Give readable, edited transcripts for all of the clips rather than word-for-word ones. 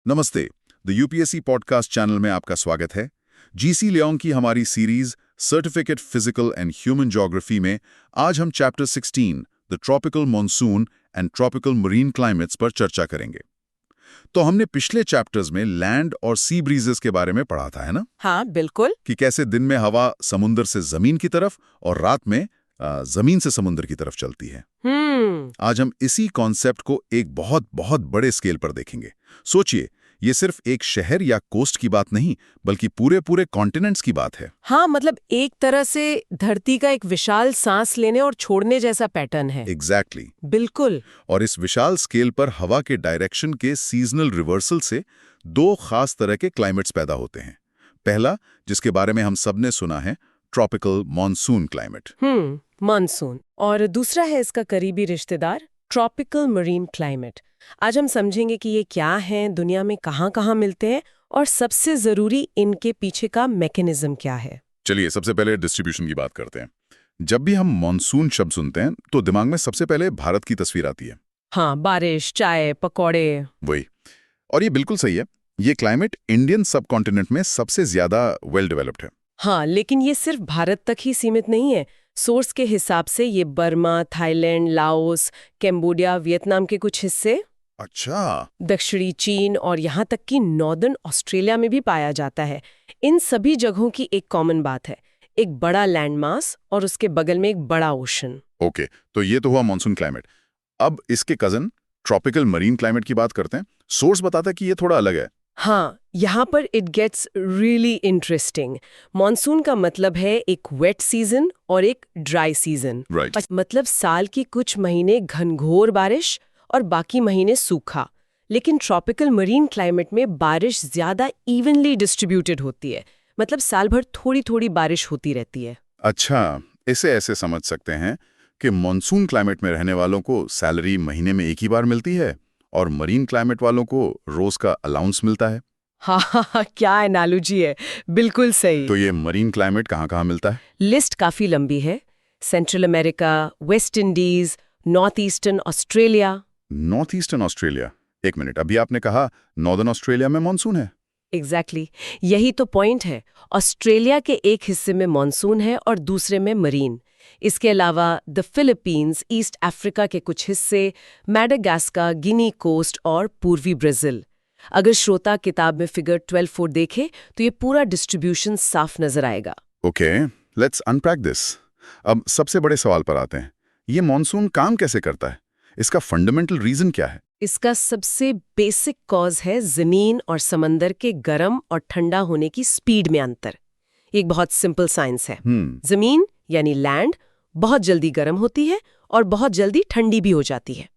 नमस्ते। The UPSC podcast channel में आपका स्वागत है। जीसी लियोंग की हमारी series certificate physical and human geography में आज हम chapter 16 the tropical monsoon and tropical marine climates पर चर्चा करेंगे। तो हमने पिछले चैप्टर्स में लैंड और सी ब्रीजेस के बारे में पढ़ा था, है ना? हाँ, बिल्कुल। कि कैसे दिन में हवा समुद्र से जमीन की तरफ और रात में जमीन से समुद्र की तरफ चलती है। आज हम इसी कॉन्सेप्ट को एक बहुत बहुत बड़े स्केल पर देखेंगे। सोचिए, ये सिर्फ एक शहर या कोस्ट की बात नहीं, बल्कि पूरे पूरे कॉन्टिनेंट्स की बात है। हाँ, मतलब एक तरह से धरती का एक विशाल सांस लेने और छोड़ने जैसा पैटर्न है। एग्जैक्टली। बिल्कुल। और इस विशाल स्केल पर हवा के डायरेक्शन के सीजनल रिवर्सल से दो खास तरह के क्लाइमेट्स पैदा होते हैं। पहला, जिसके बारे में हम सबने सुना है, ट्रॉपिकल मॉनसून क्लाइमेट। मानसून। और दूसरा है इसका करीबी रिश्तेदार, ट्रॉपिकल मरीन क्लाइमेट। आज हम समझेंगे कि ये क्या हैं, दुनिया में कहाँ-कहाँ मिलते हैं और सबसे जरूरी इनके पीछे का मैकेनिज्म क्या है। चलिए सबसे पहले डिस्ट्रीब्यूशन की बात करते हैं। जब भी हम मॉनसून शब्द सुनते हैं तो दिमाग में सबसे पहले भारत की तस्वीर आती है। हाँ, बारिश, चाय, पकौड़े। वही। और ये बिल्कुल सही है। ये क्लाइमेट इंडियन सब कॉन्टिनेंट में सबसे ज्यादा वेल डेवलप्ड है। हाँ, लेकिन ये सिर्फ भारत तक ही सीमित नहीं है। सोर्स के हिसाब से ये Burma, Thailand, Laos, Cambodia, Vietnam के कुछ हिस्से, अच्छा। दक्षिणी चीन और यहाँ तक कि नॉर्दर्न ऑस्ट्रेलिया में भी पाया जाता है। इन सभी जगहों की एक कॉमन बात है, एक बड़ा लैंडमास और उसके बगल में एक बड़ा ओशन। ओके, तो ये तो हुआ मॉनसून क्लाइमेट। अब इसके कजन ट्रॉपिकल मरीन क्लाइमेट की बात करते हैं। सोर्स बताता है कि ये थोड़ा अलग है। हाँ, यहाँ पर it gets really interesting. Monsoon का मतलब है एक वेट सीजन और एक ड्राई सीजन। Right. मतलब साल की कुछ महीने घनघोर बारिश और बाकी महीने सूखा। लेकिन ट्रॉपिकल मरीन क्लाइमेट में बारिश ज्यादा इवनली डिस्ट्रीब्यूटेड होती है। मतलब साल भर थोड़ी थोड़ी बारिश होती रहती है। अच्छा, इसे ऐसे समझ सकते हैं कि मॉनसून क्लाइमेट में रहने वालों को सैलरी महीने में एक ही बार मिलती है और मरीन क्लाइमेट वालों को रोज का अलाउंस मिलता है। हाँ हाँ हाँ, क्या एनालॉजी है, बिल्कुल सही। तो ये मरीन क्लाइमेट कहाँ-कहाँ मिलता है? लिस्ट काफी लंबी है। Central America, West Indies, north eastern Australia. North eastern Australia. एक मिनट, अभी आपने कहा नॉर्दर्न ऑस्ट्रेलिया में मॉनसून है। एग्जैक्टली, यही तो पॉइंट है। ऑस्ट्रेलिया के एक हिस्से में मॉनसून है और दूसरे में मरीन। इसके अलावा द फिलीपींस, ईस्ट अफ्रीका के कुछ हिस्से, मैडागास्कर, गिनी कोस्ट और पूर्वी ब्राजील। अगर श्रोता किताब में फिगर 12.4 देखे तो ये पूरा डिस्ट्रीब्यूशन साफ नजर आएगा। Okay, let's unpack this. अब सबसे बड़े सवाल पर आते हैं। ये मॉनसून काम कैसे करता है? इसका फंडामेंटल रीजन क्या है? इसका सबसे बेसिक कॉज है जमीन और समंदर के गर्म और ठंडा होने की स्पीड में अंतर। एक बहुत सिंपल साइंस है। जमीन यानी लैंड बहुत जल्दी गर्म होती है और बहुत जल्दी ठंडी भी हो जाती है।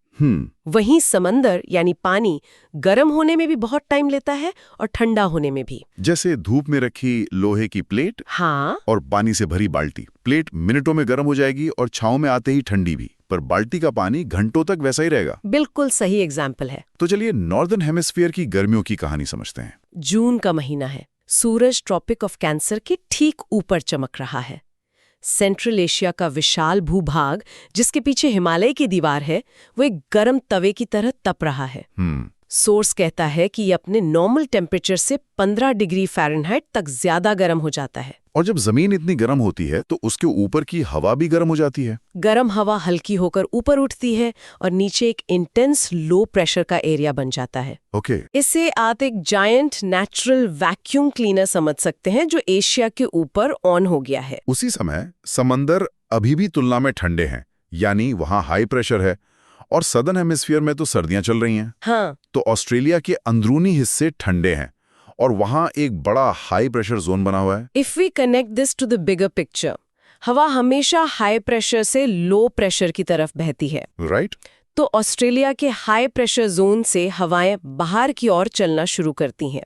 वहीं समंदर यानी पानी गर्म होने में भी बहुत टाइम लेता है और ठंडा होने में भी। जैसे धूप में रखी लोहे की प्लेट हाँ, और पानी से भरी बाल्टी। प्लेट मिनटों में गर्म हो जाएगी और छांव में आते ही ठंडी भी, पर बाल्टी का पानी घंटों तक वैसा ही रहेगा। बिल्कुल सही एग्जाम्पल है। तो चलिए नॉर्दर्न हेमिस्फीयर की गर्मियों की कहानी समझते हैं। जून का महीना है। सूरज ट्रॉपिक ऑफ कैंसर के ठीक ऊपर चमक रहा है। सेंट्रल एशिया का विशाल भूभाग, जिसके पीछे हिमालय की दीवार है, वो एक गर्म तवे की तरह तप रहा है। सोर्स कहता है कि ये अपने नॉर्मल टेम्परेचर से 15 डिग्री फ़ारेनहाइट तक ज्यादा गर्म हो जाता है। और जब जमीन इतनी गर्म होती है तो उसके ऊपर की हवा भी गर्म हो जाती है। गर्म हवा हल्की होकर ऊपर उठती है और नीचे एक इंटेंस लो प्रेशर का एरिया बन जाता है। ओके। इसे आप एक जायंट नेचुरल वैक्यूम क्लीनर समझ सकते हैं जो एशिया के ऊपर ऑन हो गया है। उसी समय समंदर अभी भी तुलना में ठंडे हैं, यानी वहाँ हाई प्रेशर है, और सदर्न हेमिस्फीयर में तो सर्दियां चल रही हैं। हाँ, तो ऑस्ट्रेलिया के अंदरूनी हिस्से ठंडे हैं और वहाँ एक बड़ा हाई प्रेशर जोन बना हुआ है। If we connect this to the bigger picture, हवा हमेशा हाई प्रेशर से लो प्रेशर की तरफ बहती है। राइट। तो ऑस्ट्रेलिया के हाई प्रेशर जोन से हवाएं बाहर की ओर चलना शुरू करती हैं।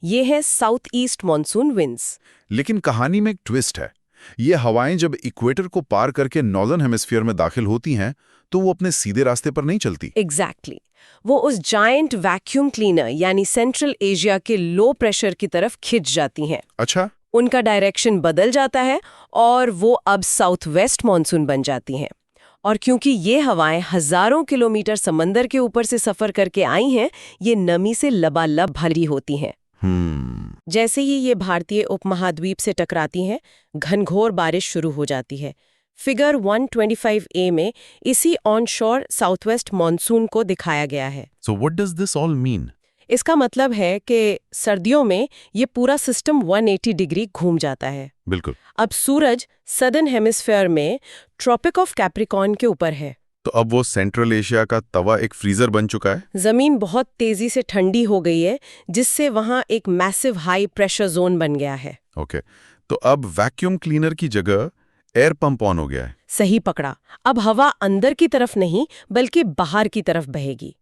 ये है साउथ ईस्ट मॉनसून विंड्स। लेकिन कहानी में एक ट्विस्ट है। ये हवाएं जब इक्वेटर को पार करके नॉर्दर्न हेमिस्फीयर में दाखिल होती हैं तो वो अपने सीधे रास्ते पर नहीं चलती। एग्जैक्टली। वो उस जायंट वैक्यूम क्लीनर यानी सेंट्रल एशिया के लो प्रेशर की तरफ खिंच जाती हैं। अच्छा। उनका डायरेक्शन बदल जाता है और वो अब साउथ वेस्ट मॉनसून बन जाती हैं। और क्योंकि ये हवाएं हजारों किलोमीटर समंदर के ऊपर से सफर करके आई हैं, ये नमी से लबालब भरी होती हैं। जैसे ही ये भारतीय उपमहाद्वीप से टकराती हैं, घनघोर बारिश शुरू हो जाती है। फिगर 125A में इसी ऑनशोर साउथवेस्ट मॉनसून को दिखाया गया है। So what does this all mean? इसका मतलब है कि सर्दियों में ये पूरा सिस्टम 180 डिग्री घूम जाता है। बिल्कुल। अब सूरज सदर्न हेमिस्फेयर में ट्रॉपिक ऑफ कैप्रिकॉर्न के ऊपर है। तो अब वो सेंट्रल एशिया का तवा एक फ्रीजर बन चुका है। जमीन बहुत तेजी से ठंडी हो गई है, जिससे वहां एक मैसिव हाई प्रेशर जोन बन गया है। ओके, तो अब वैक्यूम क्लीनर की जगह एयर पंप ऑन हो गया है। सही पकड़ा। अब हवा अंदर की तरफ नहीं बल्कि बाहर की तरफ बहेगी।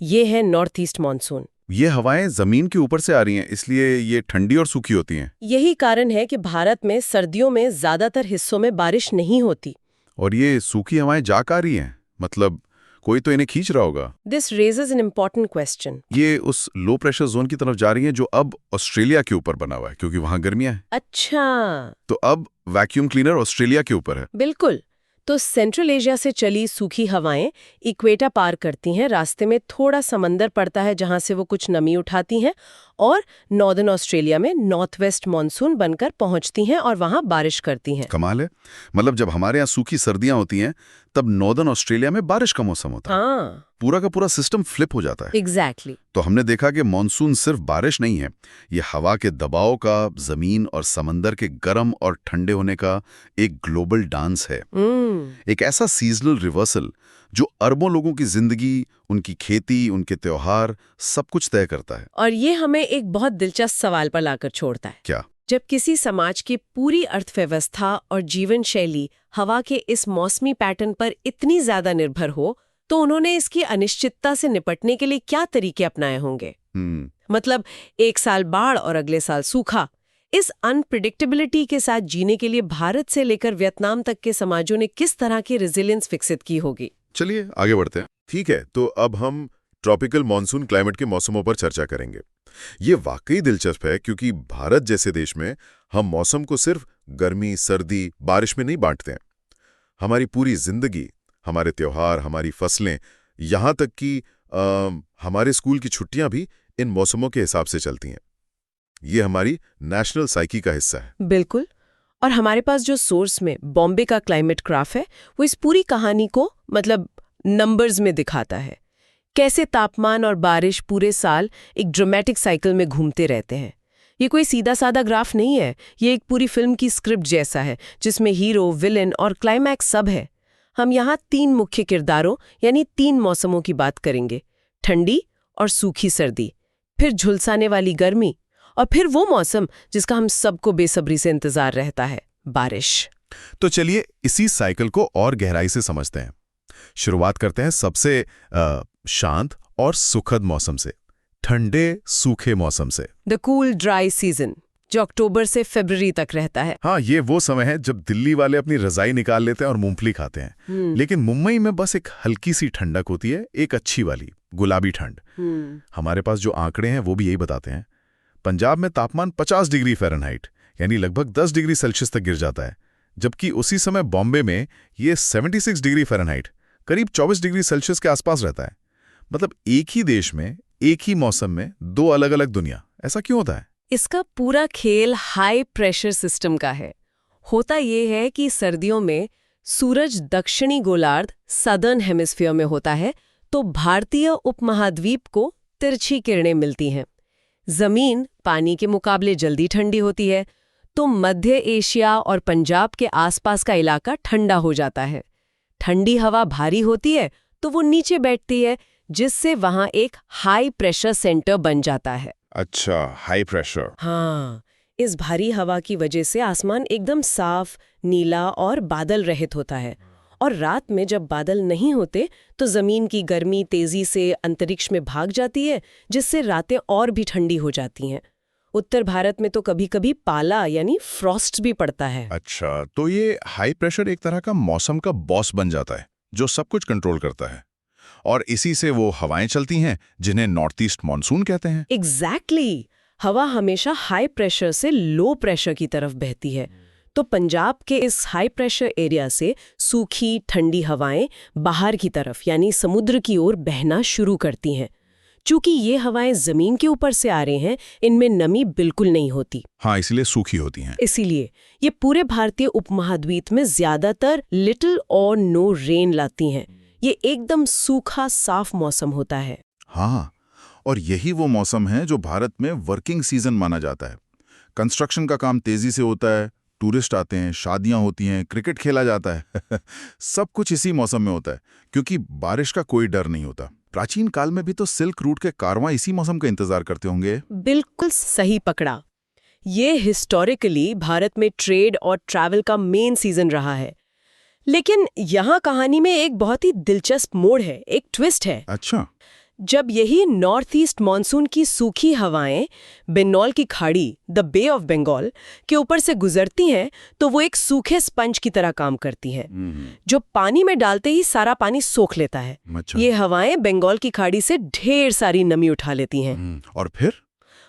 ये है नॉर्थ ईस्ट मॉनसून। ये हवाएं जमीन के ऊपर से आ रही हैं, इसलिए ये ठंडी और सूखी होती हैं। यही कारण है कि भारत में सर्दियों में ज्यादातर हिस्सों में बारिश नहीं होती। और ये सूखी हवाएं जा आ रही हैं, मतलब कोई तो इन्हें खींच रहा होगा। This raises an important question. ये उस लो प्रेशर जोन की तरफ जा रही हैं जो अब ऑस्ट्रेलिया के ऊपर बना हुआ है, क्योंकि वहां गर्मियां हैं। अच्छा, तो अब वैक्यूम क्लीनर ऑस्ट्रेलिया के ऊपर है। बिल्कुल। तो सेंट्रल एशिया से चली सूखी हवाएं इक्वेटर पार करती हैं, रास्ते में थोड़ा समंदर पड़ता है जहां से वो कुछ नमी उठाती हैं और नॉर्दर्न ऑस्ट्रेलिया में नॉर्थ वेस्ट मानसून बनकर पहुंचती हैं और वहां बारिश करती हैं। कमाल है। मतलब जब हमारे यहाँ सूखी सर्दियां होती हैं तब नॉर्दर्न ऑस्ट्रेलिया में बारिश का मौसम होता है। हाँ, पूरा का पूरा सिस्टम फ्लिप हो जाता है। एग्जैक्टली। तो हमने देखा कि मॉनसून सिर्फ बारिश नहीं है, ये हवा के दबाव का, जमीन और समंदर के गर्म और ठंडे होने का एक ग्लोबल डांस है। एक ऐसा सीजनल रिवर्सल जो अरबों लोगों की जिंदगी, उनकी खेती, उनके त्योहार, सब कुछ तय करता है। और ये हमें एक बहुत दिलचस्प सवाल पर लाकर छोड़ता है। क्या? जब किसी समाज की पूरी अर्थव्यवस्था और जीवन शैली हवा के इस मौसमी पैटर्न पर इतनी ज्यादा निर्भर हो, तो उन्होंने इसकी अनिश्चितता से निपटने के लिए क्या तरीके अपनाए होंगे? मतलब एक साल बाढ़ और अगले साल सूखा। इस अनप्रिडिक्टेबिलिटी के साथ जीने के लिए भारत से लेकर वियतनाम तक के समाजों ने किस तरह की रेजिलियंस विकसित की होगी? चलिए आगे बढ़ते हैं। ठीक है, तो अब हम ट्रॉपिकल मॉनसून क्लाइमेट के मौसमों पर चर्चा करेंगे। ये वाकई दिलचस्प है क्योंकि भारत जैसे देश में हम मौसम को सिर्फ गर्मी, सर्दी, बारिश में नहीं बांटते हैं। हमारी पूरी जिंदगी, हमारे त्योहार, हमारी फसलें, यहाँ तक कि हमारे स्कूल की छुट्टियां भी इन मौसमों के हिसाब से चलती हैं। ये हमारी नेशनल साइकी का हिस्सा है। बिल्कुल। और हमारे पास जो सोर्स में बॉम्बे का क्लाइमेट ग्राफ है, वो इस पूरी कहानी को मतलब नंबर्स में दिखाता है। कैसे तापमान और बारिश पूरे साल एक ड्रामेटिक साइकिल में घूमते रहते हैं। ये कोई सीधा साधा ग्राफ नहीं है, ये एक पूरी फिल्म की स्क्रिप्ट जैसा है जिसमें हीरो, विलेन और क्लाइमैक्स सब है। हम यहाँ 3 मुख्य किरदारों यानी 3 मौसमों की बात करेंगे, ठंडी और सूखी सर्दी, फिर झुलसाने वाली गर्मी और फिर वो मौसम जिसका हम सबको बेसब्री से इंतजार रहता है, बारिश। तो चलिए इसी साइकिल को और गहराई से समझते हैं। शुरुआत करते हैं सबसे शांत और सुखद मौसम से, ठंडे सूखे मौसम से। द कूल ड्राई सीजन, जो अक्टूबर से फरवरी तक रहता है। हाँ, ये वो समय है जब दिल्ली वाले अपनी रजाई निकाल लेते हैं और मूंगफली खाते हैं। लेकिन मुंबई में बस एक हल्की सी ठंडक होती है, एक अच्छी वाली गुलाबी ठंड। हमारे पास जो आंकड़े हैं वो भी यही बताते हैं। पंजाब में तापमान 50 डिग्री फ़ारेनहाइट यानी लगभग 10 डिग्री सेल्सियस तक गिर जाता है, जबकि उसी समय बॉम्बे में ये 76 डिग्री फ़ारेनहाइट करीब 24 डिग्री सेल्सियस के आसपास रहता है। मतलब एक ही देश में, एक ही मौसम में 2 अलग अलग दुनिया। ऐसा क्यों होता है? इसका पूरा खेल हाई प्रेशर सिस्टम का है। होता ये है कि सर्दियों में सूरज दक्षिणी गोलार्ध सदर्न हेमिस्फीयर में होता है, तो भारतीय उपमहाद्वीप को तिरछी किरणें मिलती हैं। जमीन पानी के मुकाबले जल्दी ठंडी होती है, तो मध्य एशिया और पंजाब के आसपास का इलाका ठंडा हो जाता है। ठंडी हवा भारी होती है तो वो नीचे बैठती है, जिससे वहां एक हाई प्रेशर सेंटर बन जाता है। अच्छा, हाई प्रेशर। हाँ, इस भारी हवा की वजह से आसमान एकदम साफ, नीला और बादल रहित होता है। और रात में जब बादल नहीं होते तो जमीन की गर्मी तेजी से अंतरिक्ष में भाग जाती है, जिससे रातें और भी ठंडी हो जाती हैं। उत्तर भारत में तो कभी-कभी पाला यानी फ्रॉस्ट भी पड़ता है। अच्छा, तो ये हाई प्रेशर एक तरह का मौसम का बॉस बन जाता है जो सब कुछ कंट्रोल करता है, और इसी से वो हवाएं चलती हैं जिन्हें नॉर्थ ईस्ट मॉनसून कहते हैं। एग्जैक्टली। हवा हमेशा हाई प्रेशर से लो प्रेशर की तरफ बहती है, तो पंजाब के इस हाई प्रेशर एरिया से सूखी ठंडी हवाएं बाहर की तरफ यानी समुद्र की ओर बहना शुरू करती हैं। चूंकि ये हवाएं जमीन के ऊपर से आ रही हैं, इनमें नमी बिल्कुल नहीं होती। हाँ, इसलिए सूखी होती हैं। इसीलिए ये पूरे भारतीय उपमहाद्वीप में ज्यादातर लिटिल और नो रेन लाती हैं। ये एकदम सूखा साफ मौसम होता है। हाँ, और यही वो मौसम है जो भारत में वर्किंग सीजन माना जाता है। कंस्ट्रक्शन का काम तेजी से होता है, टूरिस्ट आते हैं, शादियां होती हैं, क्रिकेट खेला जाता है सब कुछ इसी मौसम में होता है, क्योंकि बारिश का कोई डर नहीं होता। प्राचीन काल में भी तो सिल्क रूट के कारवां इसी मौसम का इंतजार करते होंगे। बिल्कुल सही पकड़ा। ये हिस्टोरिकली भारत में ट्रेड और ट्रैवल का मेन सीजन रहा है। लेकिन यहाँ कहानी में एक बहुत ही दिलचस्प मोड़ है, एक ट्विस्ट है। अच्छा। जब यही नॉर्थ ईस्ट मॉनसून की सूखी हवाएं बंगाल की खाड़ी, द बे ऑफ बंगाल के ऊपर से गुजरती हैं, तो वो एक सूखे स्पंज की तरह काम करती हैं, जो पानी में डालते ही सारा पानी सोख लेता है। अच्छा। ये हवाएं बंगाल की खाड़ी से ढेर सारी नमी उठा लेती हैं। और फिर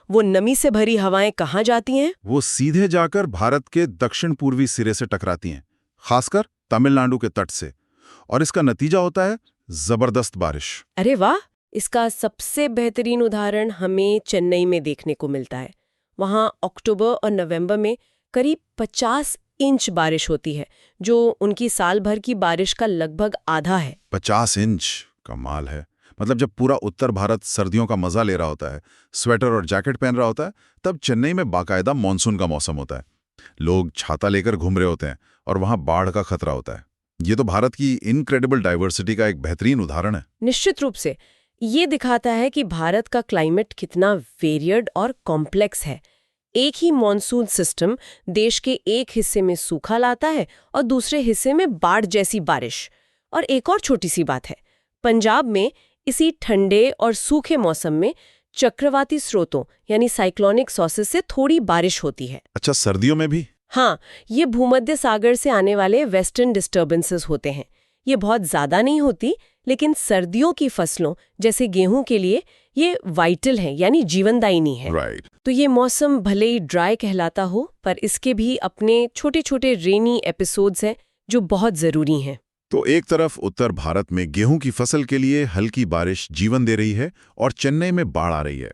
वो नमी से भरी हवाएं कहाँ जाती हैं? वो सीधे जाकर भारत के दक्षिण पूर्वी सिरे से टकराती हैं, खासकर तमिलनाडु के तट से, और इसका नतीजा होता है जबरदस्त बारिश। अरे वाह! इसका सबसे बेहतरीन उदाहरण हमें चेन्नई में देखने को मिलता है। वहाँ अक्टूबर और नवंबर में करीब 50 इंच बारिश होती है, जो उनकी साल भर की बारिश का लगभग आधा है। 50 इंच, कमाल है। मतलब जब पूरा उत्तर भारत सर्दियों का मजा ले रहा होता है, स्वेटर और जैकेट पहन रहा होता है, तब चेन्नई में बाकायदा मॉनसून का मौसम होता है। लोग छाता लेकर घूम रहे होते हैं और वहाँ बाढ़ का खतरा होता है। ये तो भारत की इनक्रेडिबल डाइवर्सिटी का एक बेहतरीन उदाहरण है। निश्चित रूप से ये दिखाता है कि भारत का क्लाइमेट कितना वेरिएड और कॉम्प्लेक्स है। एक ही मॉनसून सिस्टम देश के एक हिस्से में सूखा लाता है और दूसरे हिस्से में बाढ़ जैसी बारिश। और एक और छोटी सी बात है, पंजाब में इसी ठंडे और सूखे मौसम में चक्रवाती स्रोतों यानी साइक्लोनिक सॉर्सेस से थोड़ी बारिश होती है। अच्छा, सर्दियों में भी? हाँ, ये भूमध्य सागर से आने वाले वेस्टर्न डिस्टर्बेंसेस होते हैं। ये बहुत ज्यादा नहीं होती, लेकिन सर्दियों की फसलों जैसे गेहूं के लिए ये वाइटल है, यानी जीवनदायिनी है। राइट। तो ये मौसम भले ही ड्राई कहलाता हो, पर इसके भी अपने छोटे छोटे रेनी एपिसोड्स हैं जो बहुत जरूरी हैं। तो एक तरफ उत्तर भारत में गेहूं की फसल के लिए हल्की बारिश जीवन दे रही है और चेन्नई में बाढ़ आ रही है,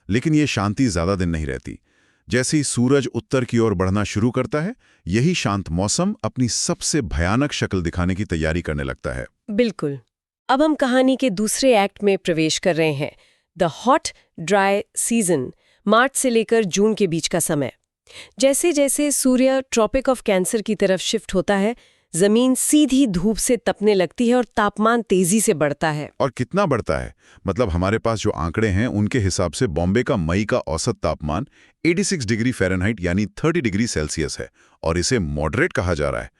लेकिन ये शांति ज्यादा दिन नहीं रहती। जैसे ही सूरज उत्तर की ओर बढ़ना शुरू करता है, यही शांत मौसम अपनी सबसे भयानक शक्ल दिखाने की तैयारी करने लगता है। बिल्कुल। अब हम कहानी के दूसरे एक्ट में प्रवेश कर रहे हैं, द हॉट ड्राई सीजन, मार्च से लेकर जून के बीच का समय। जैसे जैसे सूर्य ट्रॉपिक ऑफ कैंसर की तरफ शिफ्ट होता है, जमीन सीधी धूप से तपने लगती है और तापमान तेजी से बढ़ता है। और कितना बढ़ता है? मतलब हमारे पास जो आंकड़े हैं उनके हिसाब से बॉम्बे का मई का औसत तापमान 86 डिग्री फ़ारेनहाइट यानी 30 डिग्री सेल्सियस है, और इसे मॉडरेट कहा जा रहा है।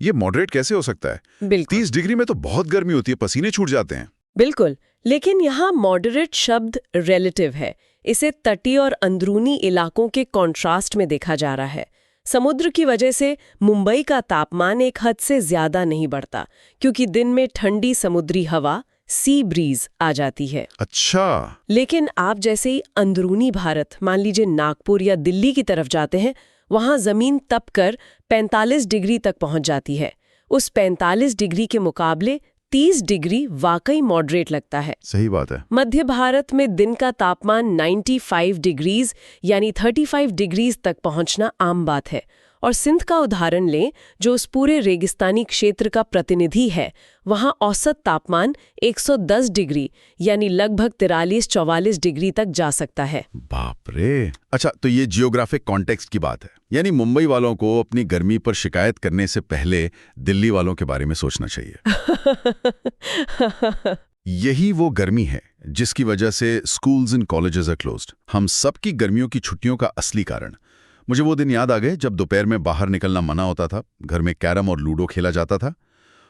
ये मॉडरेट कैसे हो सकता है? 30 डिग्री में तो बहुत गर्मी होती है, पसीने छूट जाते हैं। बिल्कुल, लेकिन यहाँ मॉडरेट शब्द रिलेटिव है। इसे तटीय और अंदरूनी इलाकों के कॉन्ट्रास्ट में देखा जा रहा है। समुद्र की वजह से मुंबई का तापमान एक हद से ज्यादा नहीं बढ़ता, क्योंकि दिन में ठंडी समुद्री हवा सी ब्रीज आ जाती है। अच्छा। लेकिन आप जैसे ही अंदरूनी भारत, मान लीजिए नागपुर या दिल्ली की तरफ जाते हैं, वहां जमीन तपकर 45 डिग्री तक पहुंच जाती है। उस 45 डिग्री के मुकाबले 30 डिग्री वाकई मॉडरेट लगता है। सही बात है। मध्य भारत में दिन का तापमान 95 डिग्रीज यानी 35 डिग्रीज तक पहुंचना आम बात है। और सिंध का उदाहरण लें, जो उस पूरे रेगिस्तानी क्षेत्र का प्रतिनिधि है, वहां औसत तापमान 110 डिग्री यानी लगभग 43-44 डिग्री तक जा सकता है। बाप रे। अच्छा, तो ये जियोग्राफिक कॉन्टेक्स्ट की बात है, यानी मुंबई वालों को अपनी गर्मी पर शिकायत करने से पहले दिल्ली वालों के बारे में सोचना चाहिए। यही वो गर्मी है जिसकी वजह से schools and colleges are closed. हम सबकी गर्मियों की छुट्टियों का असली कारण। मुझे वो दिन याद आ गए जब दोपहर में बाहर निकलना मना होता था, घर में कैरम और लूडो खेला जाता था,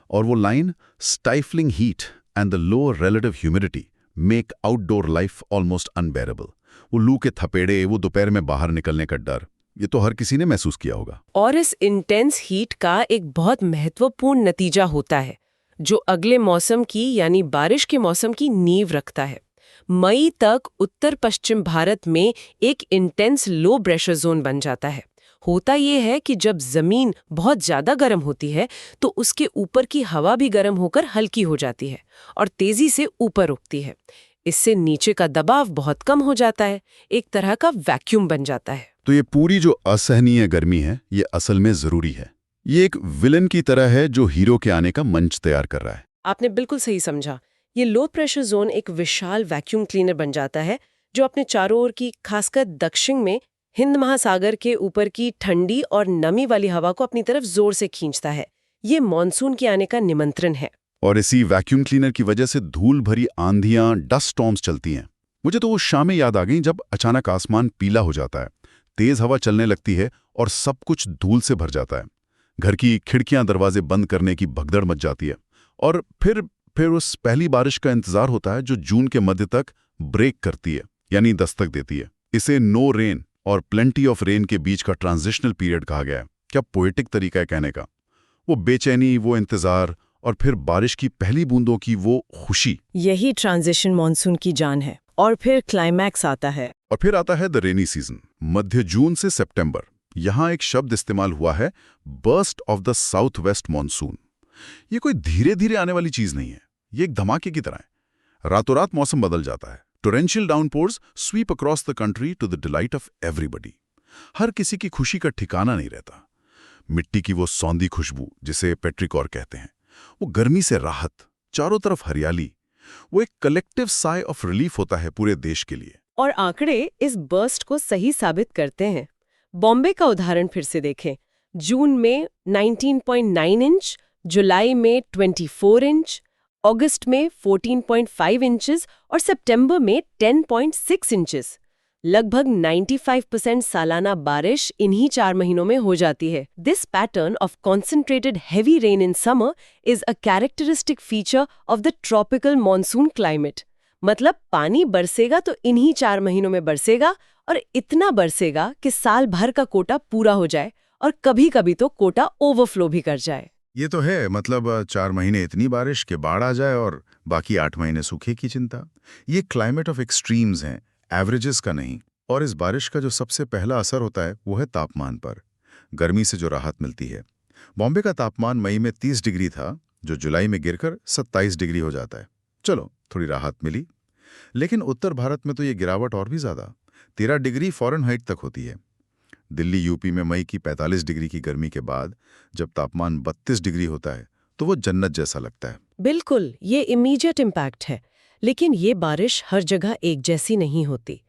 और वो line stifling heat and the low relative humidity make outdoor life almost unbearable. वो लू के थपेड़े, वो दोपहर में बाहर निकलने का डर, ये तो हर किसी ने महसूस किया होगा। और इस इंटेंस हीट का एक बहुत महत्वपूर्ण नतीजा होता है, जो अगले मौसम की यानी बारिश के मौसम की नींव रखता है। मई तक उत्तर पश्चिम भारत में एक इंटेंस लो प्रेशर जोन बन जाता है। होता ये है कि जब जमीन बहुत ज्यादा गर्म होती है तो उसके ऊपर की हवा भी गर्म होकर हल्की हो जाती है और तेजी से ऊपर उठती है। इससे नीचे का दबाव बहुत कम हो जाता है, एक तरह का वैक्यूम बन जाता है। तो ये पूरी जो असहनीय गर्मी है, ये असल में जरूरी है। ये एक विलन की तरह है जो हीरो के आने का मंच तैयार कर रहा है। आपने बिल्कुल सही समझा। ये लो प्रेशर जोन एक विशाल वैक्यूम क्लीनर बन जाता है जो अपने चारों ओर की, खासकर दक्षिण में हिंद महासागर के ऊपर की ठंडी और नमी वाली हवा को अपनी तरफ जोर से खींचता है। ये मॉनसून के आने का निमंत्रण है। और इसी वैक्यूम क्लीनर की वजह से धूल भरी आंधियां, डस्ट स्टॉर्म्स चलती हैं। मुझे तो वो शामें याद आ गई जब अचानक आसमान पीला हो जाता है, तेज हवा चलने लगती है और सब कुछ धूल से भर जाता है। घर की खिड़कियां दरवाजे बंद करने की भगदड़ मच जाती है। और फिर उस पहली बारिश का इंतजार होता है जो जून के मध्य तक ब्रेक करती है, यानी दस्तक देती है। इसे नो रेन और प्लेंटी ऑफ रेन के बीच का ट्रांजिशनल पीरियड कहा गया है। क्या पोएटिक तरीका है कहने का। वो बेचैनी, वो इंतजार और फिर बारिश की पहली बूंदों की वो खुशी, यही ट्रांजिशन मॉनसून की जान है। और फिर क्लाइमैक्स आता है। और फिर आता है द रेनी सीजन, मध्य जून से सितंबर। यहां एक शब्द इस्तेमाल हुआ है, burst of the south west monsoon. ये कोई धीरे धीरे आने वाली चीज नहीं है, ये एक धमाके की तरह है। रातों रात मौसम बदल जाता है। Torrential downpours sweep across the country to the delight of everybody. हर किसी की खुशी का ठिकाना नहीं रहता। मिट्टी की वो सौंधी खुशबू, जिसे पेट्रिकॉर कहते हैं, वो गर्मी से राहत, चारों तरफ हरियाली, वो एक कलेक्टिव साई ऑफ रिलीफ होता है पूरे देश के लिए। और आंकड़े इस बर्स्ट को सही साबित करते हैं। बॉम्बे का उदाहरण फिर से देखें। जून में 19.9 इंच, जुलाई में 24 इंच, अगस्त में 14.5 इंचेस और सितंबर में 10.6 इंचेस। लगभग 95% सालाना बारिश इन्हीं 4 महीनों में हो जाती है। This pattern of concentrated heavy rain in summer is a characteristic feature of the tropical monsoon climate. मतलब पानी बरसेगा तो इन्हीं 4 महीनों में बरसेगा और इतना बरसेगा कि साल भर का कोटा पूरा हो जाए और कभी-कभी तो कोटा ओवरफ्लो भी कर जाए। ये तो है, मतलब 4 महीने इतनी बारिश के बाढ़ आ जाए और बाकी 8 महीने सूखे की चिंता। ये क्लाइमेट ऑफ एक्सट्रीम्स हैं, एवरेजेस का नहीं। और इस बारिश का जो सबसे पहला असर होता है वो है तापमान पर। गर्मी से जो राहत मिलती है। बॉम्बे का तापमान मई में 30 डिग्री था, जो जुलाई में गिरकर 27 डिग्री हो जाता है। चलो, थोड़ी राहत मिली। लेकिन उत्तर भारत में तो ये गिरावट और भी ज्यादा, 13 डिग्री फ़ारेनहाइट तक होती है। दिल्ली, यूपी में मई की 45 डिग्री की गर्मी के बाद जब तापमान 32 डिग्री होता है तो वो जन्नत जैसा लगता है। बिल्कुल, ये इमीडिएट इम्पैक्ट है। लेकिन ये बारिश हर जगह एक जैसी नहीं होती।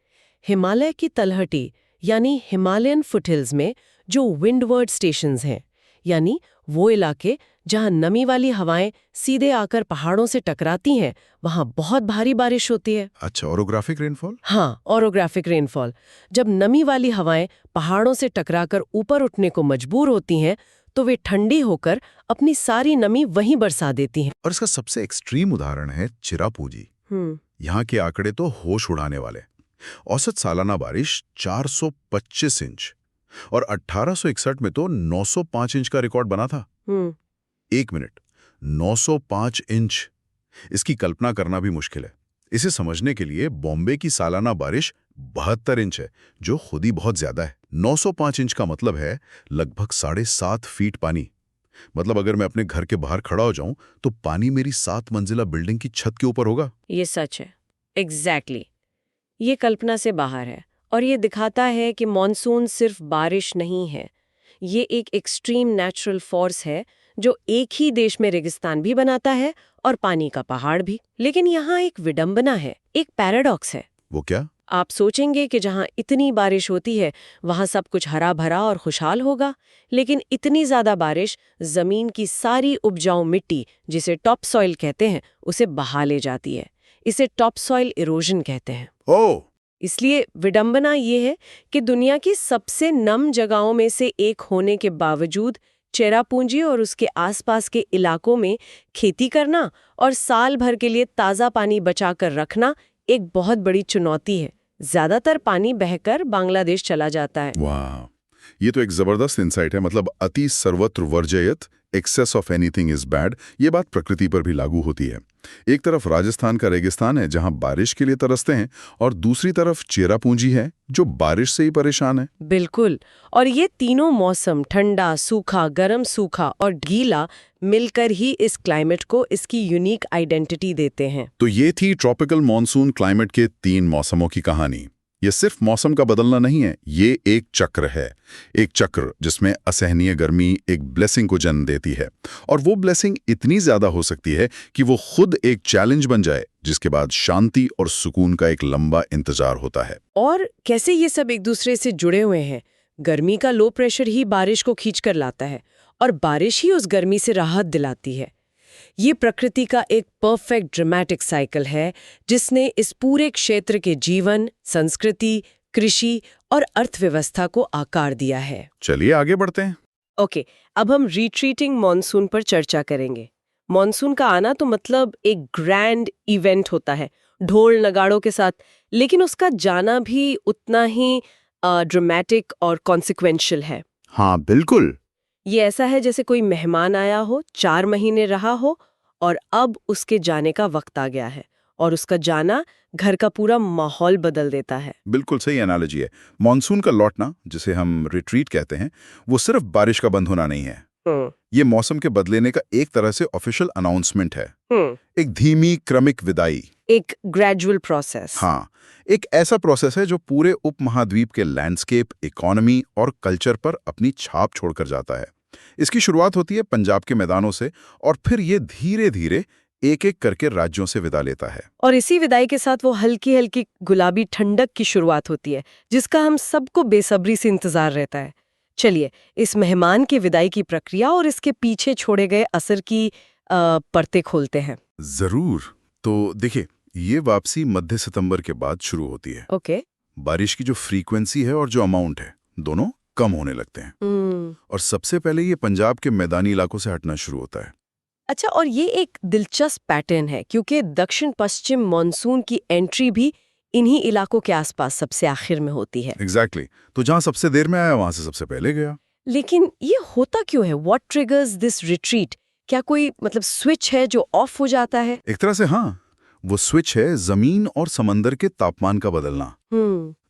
हिमालय की तलहटी यानी हिमालयन फुटहिल्स में जो विंडवर्ड स्टेशंस हैं, यानी वो इलाके जहां नमी वाली हवाएं सीधे आकर पहाड़ों से टकराती हैं, वहां बहुत भारी बारिश होती है। अच्छा, ओरोग्राफिक रेनफॉल? हाँ, ओरोग्राफिक रेनफॉल। जब नमी वाली हवाएं पहाड़ों से टकराकर ऊपर उठने को मजबूर होती हैं तो वे ठंडी होकर अपनी सारी नमी वहीं बरसा देती हैं। और इसका सबसे एक्सट्रीम उदाहरण है चिरापुंजी। यहाँ के आंकड़े तो होश उड़ाने वाले। औसत सालाना बारिश 425 इंच और 1861 में तो 905 इंच का रिकॉर्ड बना था। 1 मिनट, 905 इंच! इसकी कल्पना करना भी मुश्किल है। इसे समझने के लिए बॉम्बे की सालाना बारिश 72 इंच है, जो खुद ही बहुत ज्यादा है। 905 इंच का मतलब है लगभग 7.5 फीट पानी। मतलब अगर मैं अपने घर के बाहर खड़ा हो जाऊं तो पानी मेरी 7 मंजिला बिल्डिंग की छत के ऊपर होगा। ये सच है। एग्जैक्टली। ये कल्पना से बाहर है और ये दिखाता है कि मॉनसून सिर्फ बारिश नहीं है। ये एक एक्सट्रीम नेचुरल फोर्स है जो एक ही देश में रेगिस्तान भी बनाता है और पानी का पहाड़ भी। लेकिन यहाँ एक विडंबना है, एक पैराडॉक्स है। वो क्या? आप सोचेंगे कि जहाँ इतनी बारिश होती है वहाँ सब कुछ हरा भरा और खुशहाल होगा, लेकिन इतनी ज्यादा बारिश जमीन की सारी उपजाऊ मिट्टी, जिसे टॉप सॉइल कहते हैं, उसे बहा ले जाती है। इसे टॉप सॉइल इरोजन कहते हैं। ओह! इसलिए विडंबना ये है कि दुनिया की सबसे नम जगहों में से एक होने के बावजूद चेरापूंजी और उसके आसपास के इलाकों में खेती करना और साल भर के लिए ताज़ा पानी बचाकर रखना एक बहुत बड़ी चुनौती है। ज्यादातर पानी बहकर बांग्लादेश चला जाता है। वाह! ये तो एक जबरदस्त इंसाइट है। मतलब अति सर्वत्र वर्जयत, excess of anything is bad. ये बात प्रकृति पर भी लागू होती है। एक तरफ राजस्थान का रेगिस्तान है जहां बारिश के लिए तरसते हैं, और दूसरी तरफ चेरापूंजी है जो बारिश से ही परेशान है। बिल्कुल। और ये तीनों मौसम, ठंडा, सूखा, गर्म, सूखा और गीला, मिलकर ही इस क्लाइमेट को इसकी यूनिक आइडेंटिटी देते हैं। तो ये थी ट्रॉपिकल मॉनसून क्लाइमेट के 3 मौसमों की कहानी। ये सिर्फ मौसम का बदलना नहीं है, ये एक चक्र है। एक चक्र जिसमें असहनीय गर्मी एक ब्लेसिंग को जन्म देती है, और वो ब्लेसिंग इतनी ज्यादा हो सकती है कि वो खुद एक चैलेंज बन जाए, जिसके बाद शांति और सुकून का एक लंबा इंतजार होता है। और कैसे ये सब एक दूसरे से जुड़े हुए हैं। गर्मी का लो प्रेशर ही बारिश को खींच कर लाता है, और बारिश ही उस गर्मी से राहत दिलाती है। ये प्रकृति का एक परफेक्ट ड्रामेटिक साइकिल है जिसने इस पूरे क्षेत्र के जीवन, संस्कृति, कृषि और अर्थव्यवस्था को आकार दिया है। चलिए आगे बढ़ते हैं। ओके, अब हम रिट्रीटिंग मॉनसून पर चर्चा करेंगे। मॉनसून का आना तो मतलब एक ग्रैंड इवेंट होता है, ढोल नगाड़ों के साथ, लेकिन उसका जाना भी उतना ही ड्रामेटिक और कॉन्सिक्वेंशियल है। हाँ बिल्कुल। ये ऐसा है जैसे कोई मेहमान आया हो, 4 महीने रहा हो, और अब उसके जाने का वक्त आ गया है, और उसका जाना घर का पूरा माहौल बदल देता है। बिल्कुल सही एनालॉजी है। मॉनसून का लौटना, जिसे हम रिट्रीट कहते हैं, वो सिर्फ बारिश का बंद होना नहीं है। ये मौसम के बदलेने का एक तरह से ऑफिशियल अनाउंसमेंट है। एक धीमी क्रमिक विदाई, एक ग्रेजुअल प्रोसेस। हाँ, एक ऐसा प्रोसेस है जो पूरे उपमहाद्वीप के लैंडस्केप, इकोनॉमी और कल्चर पर अपनी छाप छोड़कर जाता है। इसकी शुरुआत होती है पंजाब के मैदानों से, और फिर ये धीरे धीरे एक एक करके राज्यों से विदा लेता है। और इसी विदाई के साथ वो हल्की हल्की गुलाबी ठंडक की शुरुआत होती है, जिसका हम सबको बेसब्री से इंतजार रहता है। चलिए, इस मेहमान की विदाई की प्रक्रिया और इसके पीछे छोड़े गए असर की परतें खोलते हैं। जरूर। तो देखिए, ये वापसी मध्य सितंबर के बाद शुरू होती है। ओके। बारिश की जो फ्रीक्वेंसी है और जो अमाउंट है, दोनों कम होने लगते हैं। और सबसे पहले ये पंजाब के मैदानी इलाकों से हटना शुरू होता है। अच्छा, और ये एक दिलचस्प पैटर्न है क्योंकि दक्षिण पश्चिम मॉनसून की एंट्री भी इन्हीं इलाकों के आसपास सबसे आखिर में होती है। एग्जैक्टली। तो जहां सबसे देर में आया वहां से सबसे पहले गया। लेकिन ये होता क्यों है? What triggers this retreat? क्या कोई स्विच है जो ऑफ हो जाता है? एक तरह से हाँ, वो स्विच है जमीन और समंदर के तापमान का बदलना।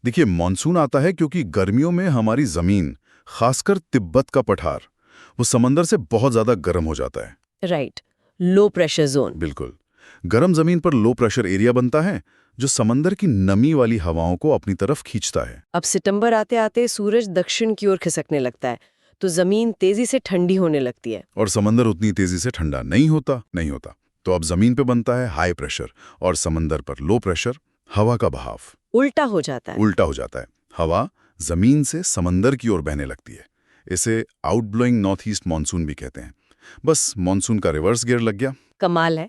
देखिए, मॉनसून आता है क्योंकि गर्मियों में हमारी जमीन, खासकर तिब्बत का पठार, वो समंदर से बहुत ज्यादा गर्म हो जाता है। Right, low pressure zone. बिल्कुल। गर्म जमीन पर लो प्रेशर एरिया बनता है जो समंदर की नमी वाली हवाओं को अपनी तरफ खींचता है। अब सितंबर आते आते सूरज दक्षिण की ओर खिसकने लगता है, तो जमीन तेजी से ठंडी होने लगती है। और समंदर उतनी तेजी से ठंडा नहीं होता। तो अब जमीन पे बनता है हाई प्रेशर, और समंदर पर लो प्रेशर, हवा का बहाव उल्टा हो जाता है। हवा जमीन से समंदर की ओर बहने लगती है। इसे आउटब्लोइंग नॉर्थ ईस्ट मॉनसून भी कहते हैं। बस मॉनसून का रिवर्स गियर लग गया। कमाल है।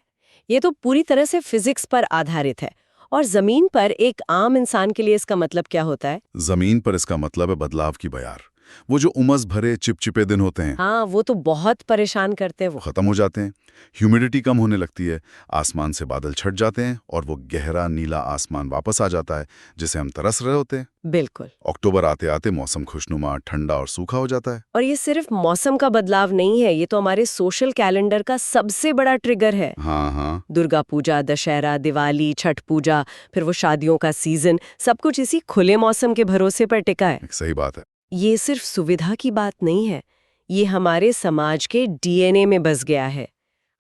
ये तो पूरी तरह से फिजिक्स पर आधारित है। और जमीन पर एक आम इंसान के लिए इसका मतलब क्या होता है? जमीन पर इसका मतलब है बदलाव की बयार। वो जो उमस भरे चिपचिपे दिन होते हैं, हाँ, वो तो बहुत परेशान करते हैं। वो खत्म हो जाते हैं। ह्यूमिडिटी कम होने लगती है, आसमान से बादल छट जाते हैं, और वो गहरा नीला आसमान वापस आ जाता है जिसे हम तरस रहे होते हैं। बिल्कुल। अक्टूबर आते आते मौसम खुशनुमा, ठंडा और सूखा हो जाता है। और ये सिर्फ मौसम का बदलाव नहीं है, ये तो हमारे सोशल कैलेंडर का सबसे बड़ा ट्रिगर है। हाँ। दुर्गा पूजा, दशहरा, दिवाली, छठ पूजा, फिर वो शादियों का सीजन, सब कुछ इसी खुले मौसम के भरोसे पर टिका है। सही बात है। ये सिर्फ सुविधा की बात नहीं है, ये हमारे समाज के डीएनए में बस गया है।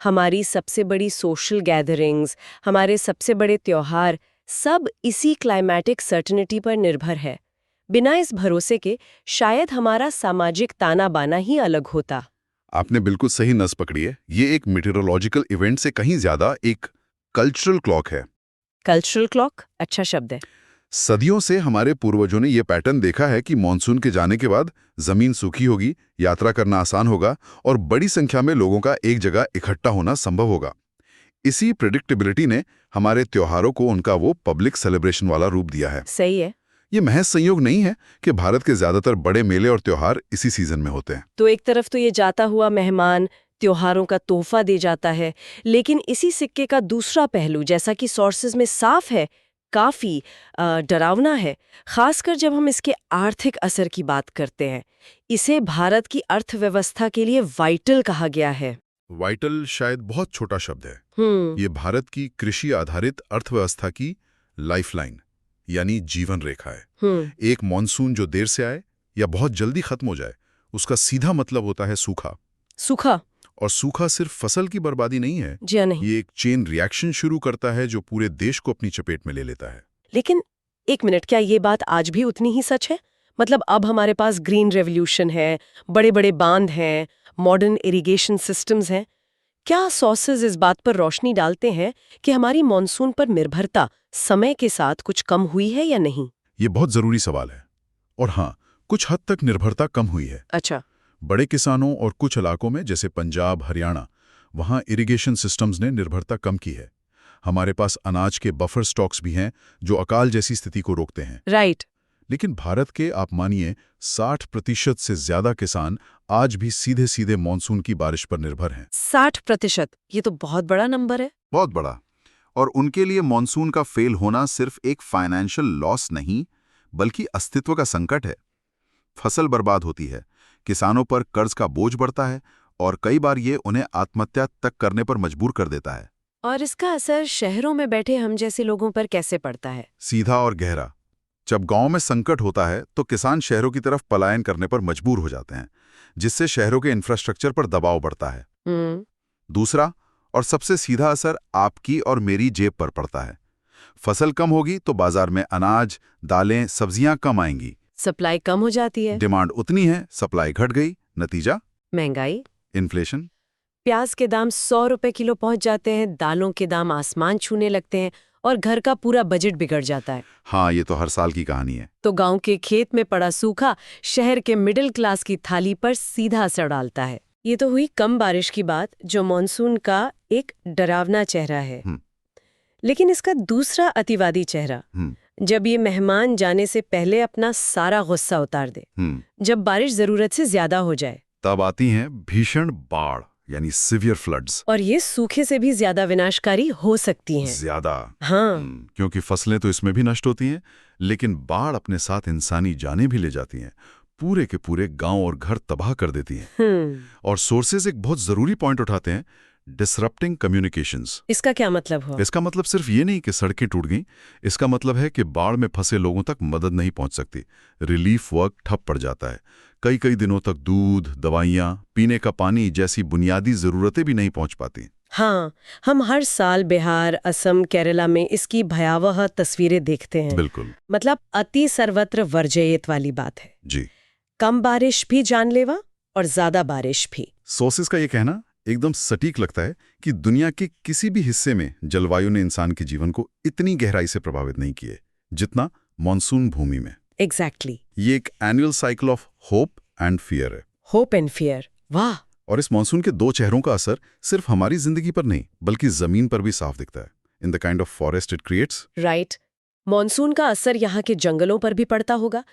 हमारी सबसे बड़ी सोशल गैदरिंग्स, हमारे सबसे बड़े त्योहार, सब इसी क्लाइमेटिक सर्टेनिटी पर निर्भर है। बिना इस भरोसे के शायद हमारा सामाजिक ताना बाना ही अलग होता। आपने बिल्कुल सही नस पकड़ी है। ये एक मीटेरोलॉजिकल इवेंट से कहीं ज्यादा एक कल्चरल क्लॉक है। कल्चरल क्लॉक अच्छा शब्द है। सदियों से हमारे पूर्वजों ने यह पैटर्न देखा है कि मॉनसून के जाने के बाद जमीन सूखी होगी, यात्रा करना आसान होगा, और बड़ी संख्या में लोगों का एक जगह इकट्ठा होना संभव होगा। इसी प्रेडिक्टेबिलिटी ने हमारे त्योहारों को उनका वो पब्लिक सेलिब्रेशन वाला रूप दिया है। सही है। ये महज संयोग नहीं है कि भारत के ज्यादातर बड़े मेले और त्योहार इसी सीजन में होते हैं। तो एक तरफ तो ये जाता हुआ मेहमान त्योहारों का तोहफा दे जाता है, लेकिन इसी सिक्के का दूसरा पहलू, जैसा कि सोर्सेज में साफ है, काफी डरावना है, खासकर जब हम इसके आर्थिक असर की बात करते हैं। इसे भारत की अर्थव्यवस्था के लिए वाइटल कहा गया है। वाइटल शायद बहुत छोटा शब्द है। ये भारत की कृषि आधारित अर्थव्यवस्था की लाइफलाइन यानी जीवन रेखा है। एक मॉनसून जो देर से आए या बहुत जल्दी खत्म हो जाए, उसका सीधा मतलब होता है सूखा। सूखा? और सूखा सिर्फ फसल की बर्बादी नहीं है, जी नहीं। ये एक चेन रिएक्शन शुरू करता है जो पूरे देश को अपनी चपेट में ले लेता है। लेकिन एक मिनट, क्या ये बात आज भी उतनी ही सच है? मतलब अब हमारे पास ग्रीन रेवोल्यूशन है, बड़े बड़े बांध हैं, मॉडर्न इरिगेशन सिस्टम्स हैं। क्या सोर्सेज इस बात पर रोशनी डालते हैं कि हमारी मॉनसून पर निर्भरता समय के साथ कुछ कम हुई है या नहीं? ये बहुत जरूरी सवाल है। और हाँ, कुछ हद तक निर्भरता कम हुई है। अच्छा। बड़े किसानों और कुछ इलाकों में जैसे पंजाब, हरियाणा, वहाँ इरिगेशन सिस्टम्स ने निर्भरता कम की है। हमारे पास अनाज के बफर स्टॉक्स भी हैं जो अकाल जैसी स्थिति को रोकते हैं। राइट। लेकिन भारत के आप मानिए 60% से ज्यादा किसान आज भी सीधे सीधे मानसून की बारिश पर निर्भर हैं। 60%? ये तो बहुत बड़ा नंबर है। बहुत बड़ा। और उनके लिए मानसून का फेल होना सिर्फ एक फाइनेंशियल लॉस नहीं, बल्कि अस्तित्व का संकट है। फसल बर्बाद होती है, किसानों पर कर्ज का बोझ बढ़ता है और कई बार ये उन्हें आत्महत्या तक करने पर मजबूर कर देता है। और इसका असर शहरों में बैठे हम जैसे लोगों पर कैसे पड़ता है? सीधा और गहरा। जब गांव में संकट होता है तो किसान शहरों की तरफ पलायन करने पर मजबूर हो जाते हैं, जिससे शहरों के इंफ्रास्ट्रक्चर पर दबाव बढ़ता है। दूसरा और सबसे सीधा असर आपकी और मेरी जेब पर पड़ता है। फसल कम होगी तो बाजार में अनाज, दालें, सब्जियां कम आएंगी। सप्लाई कम हो जाती है। डिमांड उतनी है, सप्लाई घट गई, नतीजा महंगाई, इन्फ्लेशन। प्याज के दाम 100 रुपए किलो पहुंच जाते हैं, दालों के दाम आसमान छूने लगते हैं और घर का पूरा बजट बिगड़ जाता है। हाँ, ये तो हर साल की कहानी है। तो गांव के खेत में पड़ा सूखा शहर के मिडिल क्लास की थाली पर सीधा असर डालता है। ये तो हुई कम बारिश की बात, जो मॉनसून का एक डरावना चेहरा है। लेकिन इसका दूसरा अतिवादी चेहरा, जब ये मेहमान जाने से पहले अपना सारा गुस्सा उतार दे, जब बारिश जरूरत से ज्यादा हो जाए, तब आती हैं भीषण बाढ़ यानी सीवियर फ्लड्स। और ये सूखे से भी ज्यादा विनाशकारी हो सकती हैं। ज्यादा। हाँ। क्योंकि फसलें तो इसमें भी नष्ट होती हैं, लेकिन बाढ़ अपने साथ इंसानी जानें भी ले जाती हैं। पूरे के पूरे गांव और घर तबाह कर देती हैं। और सोर्सेज एक बहुत जरूरी पॉइंट उठाते हैं, डिसरप्टिंग कम्युनिकेशंस। इसका क्या मतलब हुआ? इसका मतलब सिर्फ ये नहीं कि सड़कें टूट गईं, इसका मतलब है कि बाढ़ में फंसे लोगों तक मदद नहीं पहुंच सकती। रिलीफ वर्क ठप पड़ जाता है। कई कई दिनों तक दूध, दवाइयाँ, पीने का पानी जैसी बुनियादी जरूरतें भी नहीं पहुंच पाती। हाँ, हम हर साल बिहार, असम, केरला में इसकी भयावह तस्वीरें देखते हैं। बिल्कुल। मतलब अति सर्वत्र वर्जयित वाली बात है जी। कम बारिश भी जानलेवा और ज्यादा बारिश भी। सोर्सेज का ये कहना एकदम सटीक लगता है कि दुनिया के किसी भी हिस्से में जलवायु ने इंसान के जीवन को इतनी गहराई से प्रभावित नहीं किए जितना मॉनसून भूमि में। एग्जैक्टली। ये एक annual cycle of hope and fear है। होप एंड फियर, वाह। और इस मॉनसून के दो चेहरों का असर सिर्फ हमारी जिंदगी पर नहीं, बल्कि जमीन पर भी साफ दिखता है। In the kind of forest it creates. Right. Monsoon का असर यहाँ के जंगलों पर भी पड़ता होगा।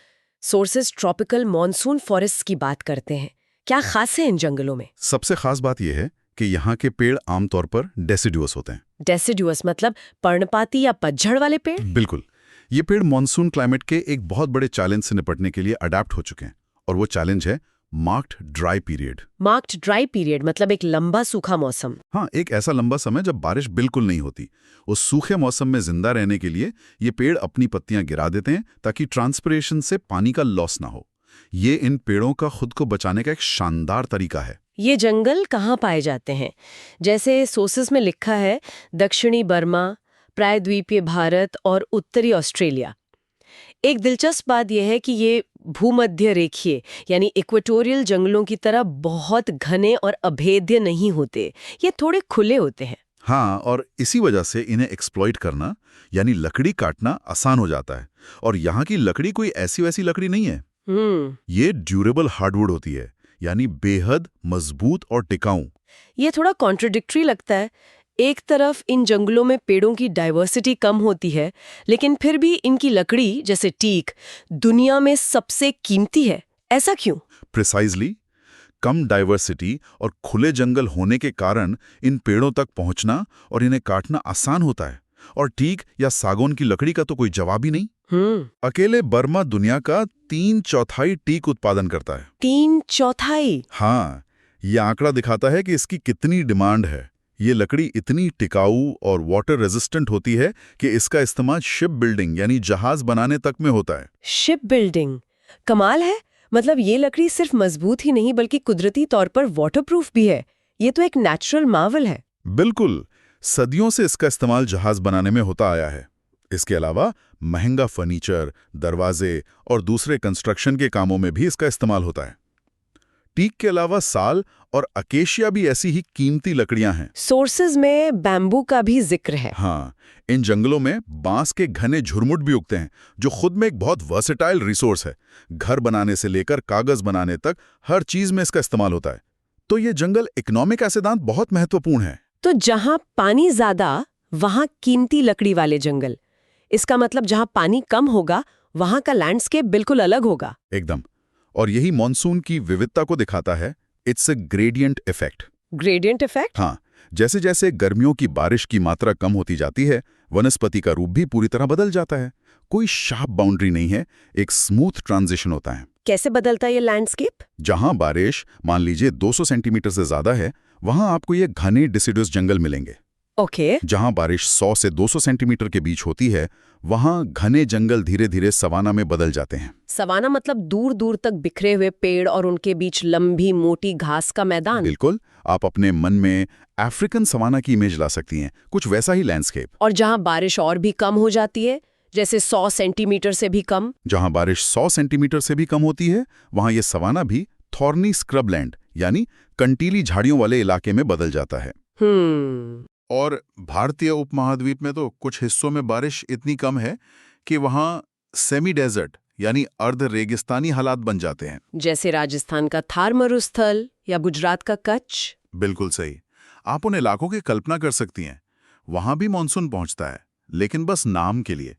सोर्सेज ट्रॉपिकल मॉनसून फॉरेस्ट की बात करते हैं। क्या खास है इन जंगलों में? सबसे खास बात यह है कि यहाँ के पेड़ आमतौर पर डेसिडुअस होते हैं। डेसिडुअस मतलब पर्णपाती या पतझड़ वाले पेड़? बिल्कुल। ये पेड़ मॉनसून क्लाइमेट के एक बहुत बड़े चैलेंज से निपटने के लिए अडेप्ट हो चुके हैं, और वो चैलेंज है marked dry period. Marked dry period मतलब एक लंबा सूखा मौसम। हाँ, एक ऐसा लंबा समय जब बारिश बिल्कुल नहीं होती। उस सूखे मौसम में जिंदा रहने के लिए ये पेड़ अपनी पत्तियां गिरा देते हैं ताकि ट्रांसपिरेशन से पानी का लॉस ना हो। ये इन पेड़ों का खुद को बचाने का एक शानदार तरीका है। ये जंगल कहाँ पाए जाते हैं? जैसे सोर्सेस में लिखा है, दक्षिणी बर्मा, प्रायद्वीपीय भारत और उत्तरी ऑस्ट्रेलिया। एक दिलचस्प बात यह है कि ये भूमध्य रेखीय यानी इक्वेटोरियल जंगलों की तरह बहुत घने और अभेद्य नहीं होते। ये थोड़े खुले होते हैं। हाँ, और इसी वजह से इन्हें एक्सप्लॉइट करना यानी लकड़ी काटना आसान हो जाता है। और यहाँ की लकड़ी कोई ऐसी वैसी लकड़ी नहीं है। ये ड्यूरेबल हार्डवुड होती है, यानी बेहद मजबूत और टिकाऊ। ये थोड़ा कॉन्ट्रडिक्टरी लगता है। एक तरफ इन जंगलों में पेड़ों की डाइवर्सिटी कम होती है, लेकिन फिर भी इनकी लकड़ी जैसे टीक दुनिया में सबसे कीमती है। ऐसा क्यों? प्रिसाइजली, कम डाइवर्सिटी और खुले जंगल होने के कारण इन पेड़ों तक पहुंचना और इन्हें काटना आसान होता है। और टीक या सागौन की लकड़ी का तो कोई जवाब ही नहीं। अकेले बर्मा दुनिया का 3/4 टीक उत्पादन करता है। 3/4? हाँ, ये आंकड़ा दिखाता है कि इसकी कितनी डिमांड है। ये लकड़ी इतनी टिकाऊ और वाटर रेजिस्टेंट होती है कि इसका इस्तेमाल शिप बिल्डिंग यानी जहाज बनाने तक में होता है। शिप बिल्डिंग, कमाल है। मतलब ये लकड़ी सिर्फ मजबूत ही नहीं बल्कि कुदरती तौर पर वाटरप्रूफ भी है। ये तो एक नेचुरल मार्वल है। बिल्कुल, सदियों से इसका इस्तेमाल जहाज बनाने में होता आया है। इसके अलावा महंगा फर्नीचर, दरवाजे और दूसरे कंस्ट्रक्शन के कामों में भी इसका इस्तेमाल होता है। टीक के अलावा साल और अकेशिया भी ऐसी ही कीमती लकड़ियां हैं। सोर्सेज में बैम्बू का भी जिक्र है। हाँ, इन जंगलों में बांस के घने झुरमुट भी उगते हैं, जो खुद में एक बहुत वर्सेटाइल रिसोर्स है। घर बनाने से लेकर कागज बनाने तक हर चीज में इसका इस्तेमाल होता है। तो ये जंगल इकोनॉमिक सिद्धांत बहुत महत्वपूर्ण है। तो जहां पानी ज्यादा वहां कीमती लकड़ी वाले जंगल। इसका मतलब जहां पानी कम होगा वहां का लैंडस्केप बिल्कुल अलग होगा। एकदम। और यही मॉनसून की विविधता को दिखाता है। It's a gradient effect. Gradient effect? हाँ, जैसे जैसे गर्मियों की बारिश की मात्रा कम होती जाती है, वनस्पति का रूप भी पूरी तरह बदल जाता है। कोई शार्प बाउंड्री नहीं है, एक स्मूथ ट्रांजिशन होता है। कैसे बदलता है ये लैंडस्केप? जहां बारिश मान लीजिए 200 सेंटीमीटर से ज्यादा है, वहां आपको ये घने डिसिडुअस जंगल मिलेंगे। ओके। जहां बारिश 100 से 200 सेंटीमीटर के बीच होती है, वहां घने जंगल धीरे धीरे सवाना में बदल जाते हैं। सवाना मतलब दूर दूर तक बिखरे हुए पेड़ और उनके बीच लंबी मोटी घास का मैदान। बिल्कुल, आप अपने मन में अफ्रीकन सवाना की इमेज ला सकती हैं, कुछ वैसा ही लैंडस्केप। और जहां बारिश और भी कम हो जाती है, जैसे 100 सेंटीमीटर से भी कम। जहां बारिश 100 सेंटीमीटर से भी कम होती है, वहां ये सवाना भी थॉर्नी स्क्रबलैंड यानी कंटीली झाड़ियों वाले इलाके में बदल जाता है। और भारतीय उपमहाद्वीप में तो कुछ हिस्सों में बारिश इतनी कम है कि वहां सेमी डेजर्ट यानी अर्ध रेगिस्तानी हालात बन जाते हैं। जैसे राजस्थान का थार मरुस्थल या गुजरात का कच्छ। बिल्कुल सही। आप उन इलाकों की कल्पना कर सकती हैं। वहां भी मानसून पहुंचता है, लेकिन बस नाम के लिए।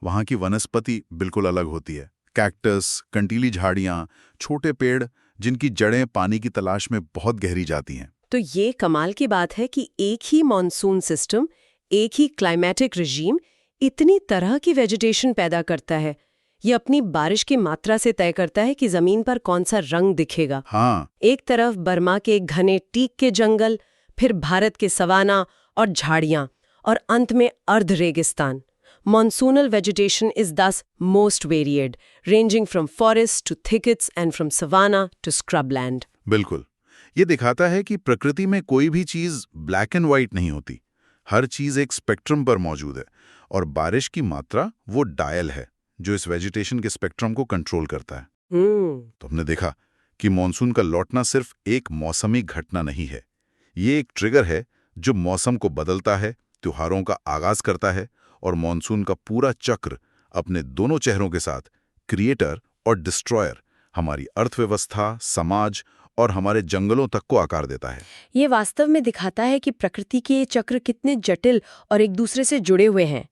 वहां की वनस्पति बिल्कुल अलग होती है। कैक्टस, कंटीली झाड़ियां, छोटे पेड़ जिनकी जड़ें पानी की तलाश में बहुत गहरी जाती हैं। तो ये कमाल की बात है कि एक ही मॉनसून सिस्टम, एक ही क्लाइमेटिक रिजीम इतनी तरह की वेजिटेशन पैदा करता है। ये अपनी बारिश की मात्रा से तय करता है कि जमीन पर कौन सा रंग दिखेगा। हाँ, एक तरफ बर्मा के घने टीक के जंगल, फिर भारत के सवाना और झाड़ियां, और अंत में अर्ध रेगिस्तान। Monsoonal vegetation is thus most varied, ranging from forests to thickets and from savanna to scrubland. बिल्कुल। ये दिखाता है कि प्रकृति में कोई भी चीज ब्लैक एंड व्हाइट नहीं होती। हर चीज एक स्पेक्ट्रम पर मौजूद है, और बारिश की मात्रा वो डायल है जो इस वेजिटेशन के स्पेक्ट्रम को कंट्रोल करता है। तो हमने देखा कि मॉनसून का लौटना सिर्फ एक मौसमी घटना नहीं है। ये एक ट्रिगर है जो मौसम को बदलता है, त्योहारों का आगाज करता है, और मॉनसून का पूरा चक्र अपने दोनों चेहरों के साथ, क्रिएटर और डिस्ट्रॉयर, हमारी अर्थव्यवस्था, समाज और हमारे जंगलों तक को आकार देता है। ये वास्तव में दिखाता है कि प्रकृति के ये चक्र कितने जटिल और एक दूसरे से जुड़े हुए हैं।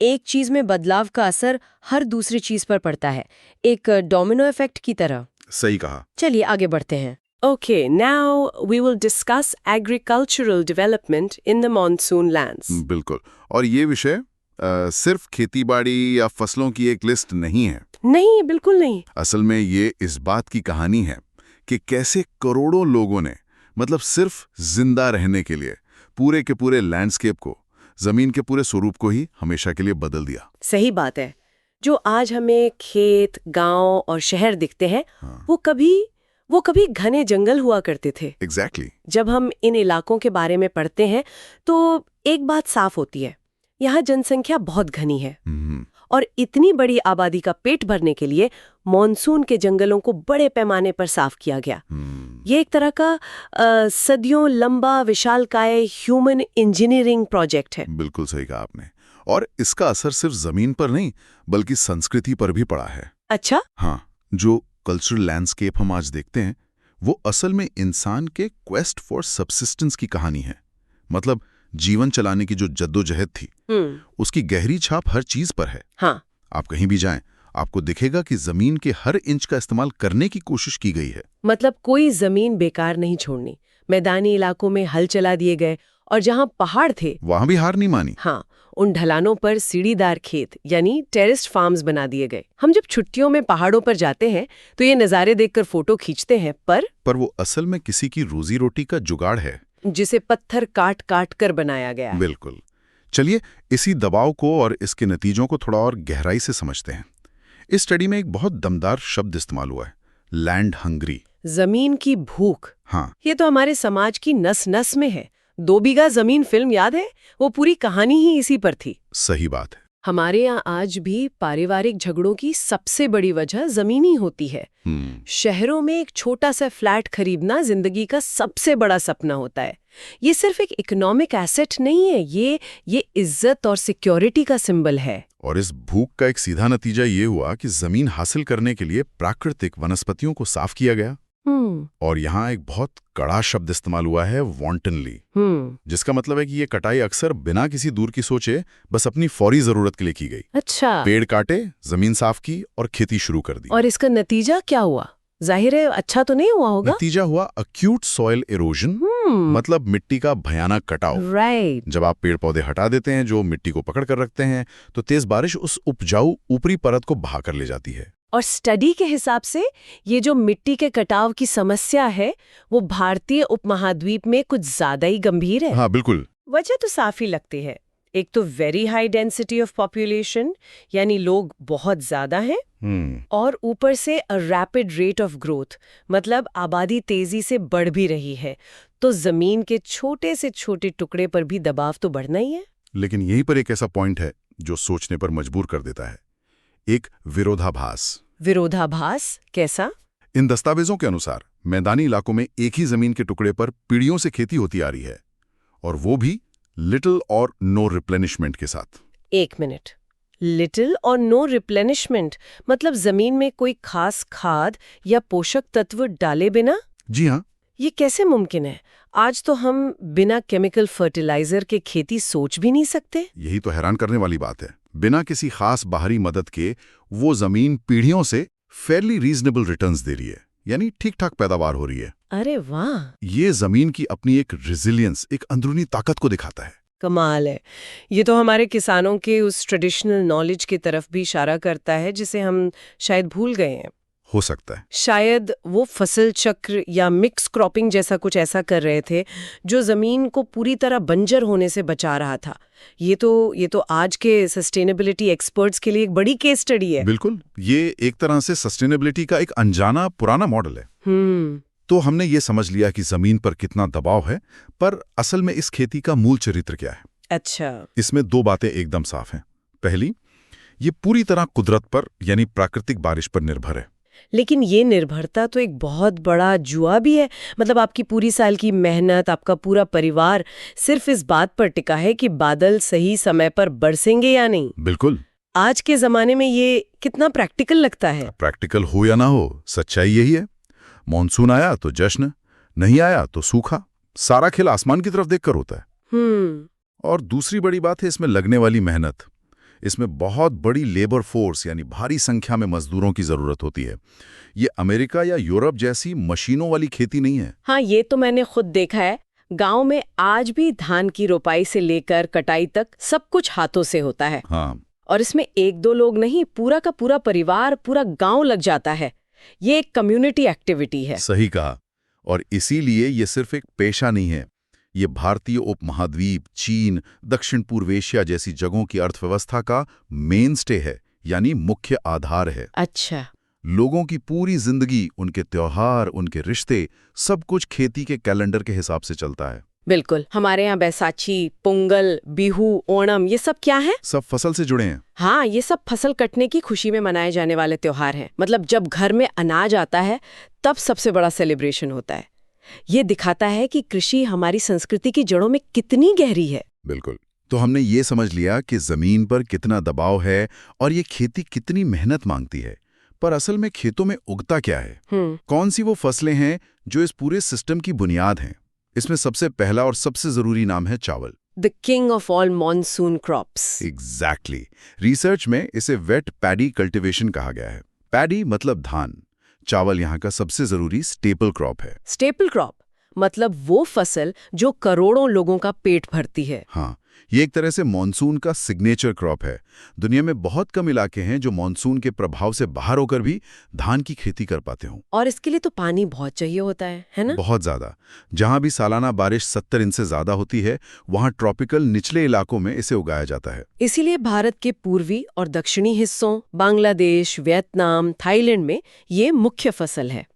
एक चीज में बदलाव का असर हर दूसरी चीज पर पड़ता है, एक डोमिनो इफेक्ट की तरह। सही कहा। चलिए आगे बढ़ते हैं। Okay, now we will discuss agricultural development in the monsoon lands. बिल्कुल। और ये विषय सिर्फ खेतीबाड़ी या फसलों की एक लिस्ट नहीं है। नहीं, बिल्कुल नहीं। असल में ये इस बात की कहानी है कि कैसे करोड़ों लोगों ने, मतलब सिर्फ जिंदा रहने के लिए, पूरे के पूरे लैंडस्केप को, जमीन के पूरे स्वरूप को ही हमेशा के लिए बदल दिया। सही बात है। जो आज हमें खेत, गांव और शहर दिखते हैं, वो कभी घने जंगल हुआ करते थे। Exactly. जब हम इन इलाकों के बारे में पढ़ते हैं तो एक बात साफ होती है, यहाँ जनसंख्या बहुत घनी है। और इतनी बड़ी आबादी का पेट भरने के लिए मॉनसून के जंगलों को बड़े पैमाने पर साफ किया गया। ये एक तरह का सदियों लंबा विशालकाय ह्यूमन इंजीनियरिंग प्रोजेक्ट है। बिल्कुल सही कहा आपने। और इसका असर सिर्फ जमीन पर नहीं बल्कि संस्कृति पर भी पड़ा है। अच्छा? हाँ, जो कल्चरल लैंडस्केप हम आज देखते हैं वो असल में इंसान के क्वेस्ट फॉर सबसिस्टेंस की कहानी है। मतलब जीवन चलाने की जो जद्दोजहद थी, उसकी गहरी छाप हर चीज पर है। हाँ। आप कहीं भी जाएं, आपको दिखेगा कि जमीन के हर इंच का इस्तेमाल करने की कोशिश की गई है। मतलब कोई जमीन बेकार नहीं छोड़नी। मैदानी इलाकों में हल चला दिए गए और जहां पहाड़ थे वहां भी हार नहीं मानी। हाँ, उन ढलानों पर सीढ़ीदार खेत यानी टेरेस्ड फार्म्स बना दिए गए। हम जब छुट्टियों में पहाड़ों पर जाते हैं तो ये नज़ारे देखकर फोटो खींचते हैं, पर वो असल में किसी की रोजी रोटी का जुगाड़ है, जिसे पत्थर काट काट कर बनाया गया है। बिल्कुल। चलिए इसी दबाव को और इसके नतीजों को थोड़ा और गहराई से समझते हैं। इस स्टडी में एक बहुत दमदार शब्द इस्तेमाल हुआ है, लैंड हंग्री। जमीन की भूख। हाँ, ये तो हमारे समाज की नस नस में है। 2 बीघा जमीन फिल्म याद है? वो पूरी कहानी ही इसी पर थी। सही बात है। हमारे यहाँ आज भी पारिवारिक झगड़ों की सबसे बड़ी वजह जमीन ही होती है। शहरों में एक छोटा सा फ्लैट खरीदना जिंदगी का सबसे बड़ा सपना होता है। ये सिर्फ एक इकोनॉमिक एसेट नहीं है, ये इज्जत और सिक्योरिटी का सिंबल है। और इस भूख का एक सीधा नतीजा ये हुआ कि जमीन हासिल करने के लिए प्राकृतिक वनस्पतियों को साफ किया गया। और यहाँ एक बहुत कड़ा शब्द इस्तेमाल हुआ है, वॉन्टनली, जिसका मतलब है कि ये कटाई अक्सर बिना किसी दूर की सोचे बस अपनी फौरी जरूरत के लिए की गई। अच्छा। पेड़ काटे, जमीन साफ की और खेती शुरू कर दी। और इसका नतीजा क्या हुआ? जाहिर है अच्छा तो नहीं हुआ होगा। नतीजा हुआ अक्यूट सॉइल इरोजन, मतलब मिट्टी का भयानक कटाव। राइट। जब आप पेड़ पौधे हटा देते हैं जो मिट्टी को पकड़ कर रखते हैं, तो तेज बारिश उस उपजाऊ ऊपरी परत को बहा कर ले जाती है। और स्टडी के हिसाब से ये जो मिट्टी के कटाव की समस्या है वो भारतीय उपमहाद्वीप में कुछ ज्यादा ही गंभीर है। हाँ बिल्कुल। वजह तो साफ ही लगती है। एक तो very high density of population, यानी लोग बहुत ज्यादा हैं, और ऊपर से a rapid rate of growth, मतलब आबादी तेजी से बढ़ भी रही है, तो जमीन के छोटे से छोटे टुकड़े पर भी दबाव तो बढ़ना ही है। लेकिन यहीं पर एक ऐसा पॉइंट है जो सोचने पर मजबूर कर देता है, एक विरोधाभास। विरोधाभास कैसा? इन दस्तावेजों के अनुसार मैदानी इलाकों में एक ही जमीन के टुकड़े पर पीढ़ियों से खेती होती आ रही है, और वो भी लिटिल और नो रिप्लेनिशमेंट के साथ। 1 मिनट, लिटिल और नो रिप्लेनिशमेंट मतलब जमीन में कोई खास खाद या पोषक तत्व डाले बिना? जी हाँ। ये कैसे मुमकिन है? आज तो हम बिना केमिकल फर्टिलाइजर के खेती सोच भी नहीं सकते। यही तो हैरान करने वाली बात है। बिना किसी खास बाहरी मदद के वो जमीन पीढ़ियों से फेयरली रीजनेबल रिटर्न्स दे रही है, यानी ठीक ठाक पैदावार हो रही है। अरे वाह! ये जमीन की अपनी एक रेजिलियंस, एक अंदरूनी ताकत को दिखाता है। कमाल है। ये तो हमारे किसानों के उस ट्रेडिशनल नॉलेज की तरफ भी इशारा करता है जिसे हम शायद भूल गए हैं। हो सकता है। शायद वो फसल चक्र या मिक्स क्रॉपिंग जैसा कुछ ऐसा कर रहे थे जो जमीन को पूरी तरह बंजर होने से बचा रहा था। ये तो आज के सस्टेनेबिलिटी एक्सपर्ट्स के लिए एक बड़ी केस स्टडी है। बिल्कुल, ये एक तरह से सस्टेनेबिलिटी का एक अनजाना पुराना मॉडल है। तो हमने ये समझ लिया कि जमीन पर कितना दबाव है, पर असल में इस खेती का मूल चरित्र क्या है? अच्छा। इसमें 2 बातें एकदम साफ हैं। पहली, ये पूरी तरह कुदरत पर यानी प्राकृतिक बारिश पर निर्भर है। लेकिन ये निर्भरता तो एक बहुत बड़ा जुआ भी है। मतलब आपकी पूरी साल की मेहनत, आपका पूरा परिवार सिर्फ इस बात पर टिका है कि बादल सही समय पर बरसेंगे या नहीं। बिल्कुल। आज के जमाने में ये कितना प्रैक्टिकल लगता है? प्रैक्टिकल हो या ना हो, सच्चाई यही है। मॉनसून आया तो जश्न, नहीं आया तो सूखा। सारा खेल आसमान की तरफ देखकर होता है। और दूसरी बड़ी बात है इसमें लगने वाली मेहनत। इसमें बहुत बड़ी लेबर फोर्स यानी भारी संख्या में मजदूरों की जरूरत होती है। ये अमेरिका या यूरोप जैसी मशीनों वाली खेती नहीं है। हाँ, ये तो मैंने खुद देखा है। गांव में आज भी धान की रोपाई से लेकर कटाई तक सब कुछ हाथों से होता है। हाँ। और इसमें 1-2 लोग नहीं, पूरा का पूरा परिवार, पूरा गांव लग जाता है। ये एक कम्युनिटी एक्टिविटी है। सही कहा। और इसीलिए ये सिर्फ एक पेशा नहीं है, ये भारतीय उपमहाद्वीप, चीन, दक्षिण पूर्व एशिया जैसी जगहों की अर्थव्यवस्था का मेनस्टे है, यानी मुख्य आधार है। अच्छा। लोगों की पूरी जिंदगी, उनके त्योहार, उनके रिश्ते, सब कुछ खेती के कैलेंडर के हिसाब से चलता है। बिल्कुल। हमारे यहाँ बैसाखी, पोंगल, बिहू, ओणम, ये सब क्या है? सब फसल से जुड़े हैं। हाँ, ये सब फसल कटने की खुशी में मनाए जाने वाले त्योहार हैं। मतलब जब घर में अनाज आता है तब सबसे बड़ा सेलिब्रेशन होता है। ये दिखाता है कि कृषि हमारी संस्कृति की जड़ों में कितनी गहरी है। बिल्कुल। तो हमने ये समझ लिया कि जमीन पर कितना दबाव है और ये खेती कितनी मेहनत मांगती है। पर असल में खेतों में उगता क्या है? कौन सी वो फसलें हैं जो इस पूरे सिस्टम की बुनियाद हैं? इसमें सबसे पहला और सबसे जरूरी नाम है चावल। The king of all monsoon crops. Exactly. Research में इसे वेट पैडी कल्टीवेशन कहा गया है। पैडी मतलब धान। चावल यहाँ का सबसे जरूरी स्टेपल क्रॉप है। स्टेपल क्रॉप मतलब वो फसल जो करोड़ों लोगों का पेट भरती है। हाँ, ये एक तरह से मॉनसून का सिग्नेचर क्रॉप है। दुनिया में बहुत कम इलाके हैं जो मॉनसून के प्रभाव से बाहर होकर भी धान की खेती कर पाते हों। और इसके लिए तो पानी बहुत चाहिए होता है ना? बहुत ज्यादा। जहां भी सालाना बारिश 70 इंच से ज्यादा होती है, वहां ट्रॉपिकल निचले इलाकों में इसे उगाया जाता है। इसीलिए भारत के पूर्वी और दक्षिणी हिस्सों, बांग्लादेश, वियतनाम, थाईलैंड में ये मुख्य फसल है।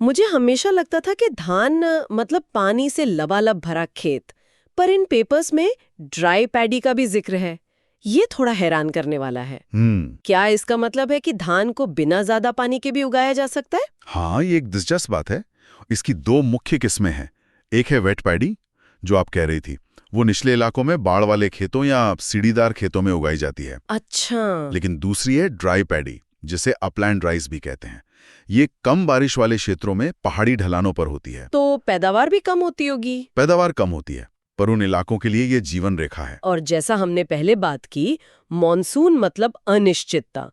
मुझे हमेशा लगता था कि धान मतलब पानी से लबालब भरा खेत, पर इन पेपर्स में ड्राई पैडी का भी जिक्र है। ये थोड़ा हैरान करने वाला है। क्या इसका मतलब है कि धान को बिना ज्यादा पानी के भी उगाया जा सकता है? हाँ, ये एक दिलचस्प बात है। इसकी दो मुख्य किस्में हैं। एक है वेट पैडी, जो आप कह रही थी, वो निचले इलाकों में बाढ़ वाले खेतों या सीढ़ीदार खेतों में उगाई जाती है। अच्छा। लेकिन दूसरी है ड्राई पैडी, जिसे अपलैंड राइस भी कहते हैं। ये कम बारिश वाले क्षेत्रों में पहाड़ी ढलानों पर होती है। तो पैदावार भी कम होती होगी? पैदावार कम होती है, पर उन इलाकों के लिए ये जीवन रेखा है। और जैसा हमने पहले बात की, मॉनसून मतलब अनिश्चितता,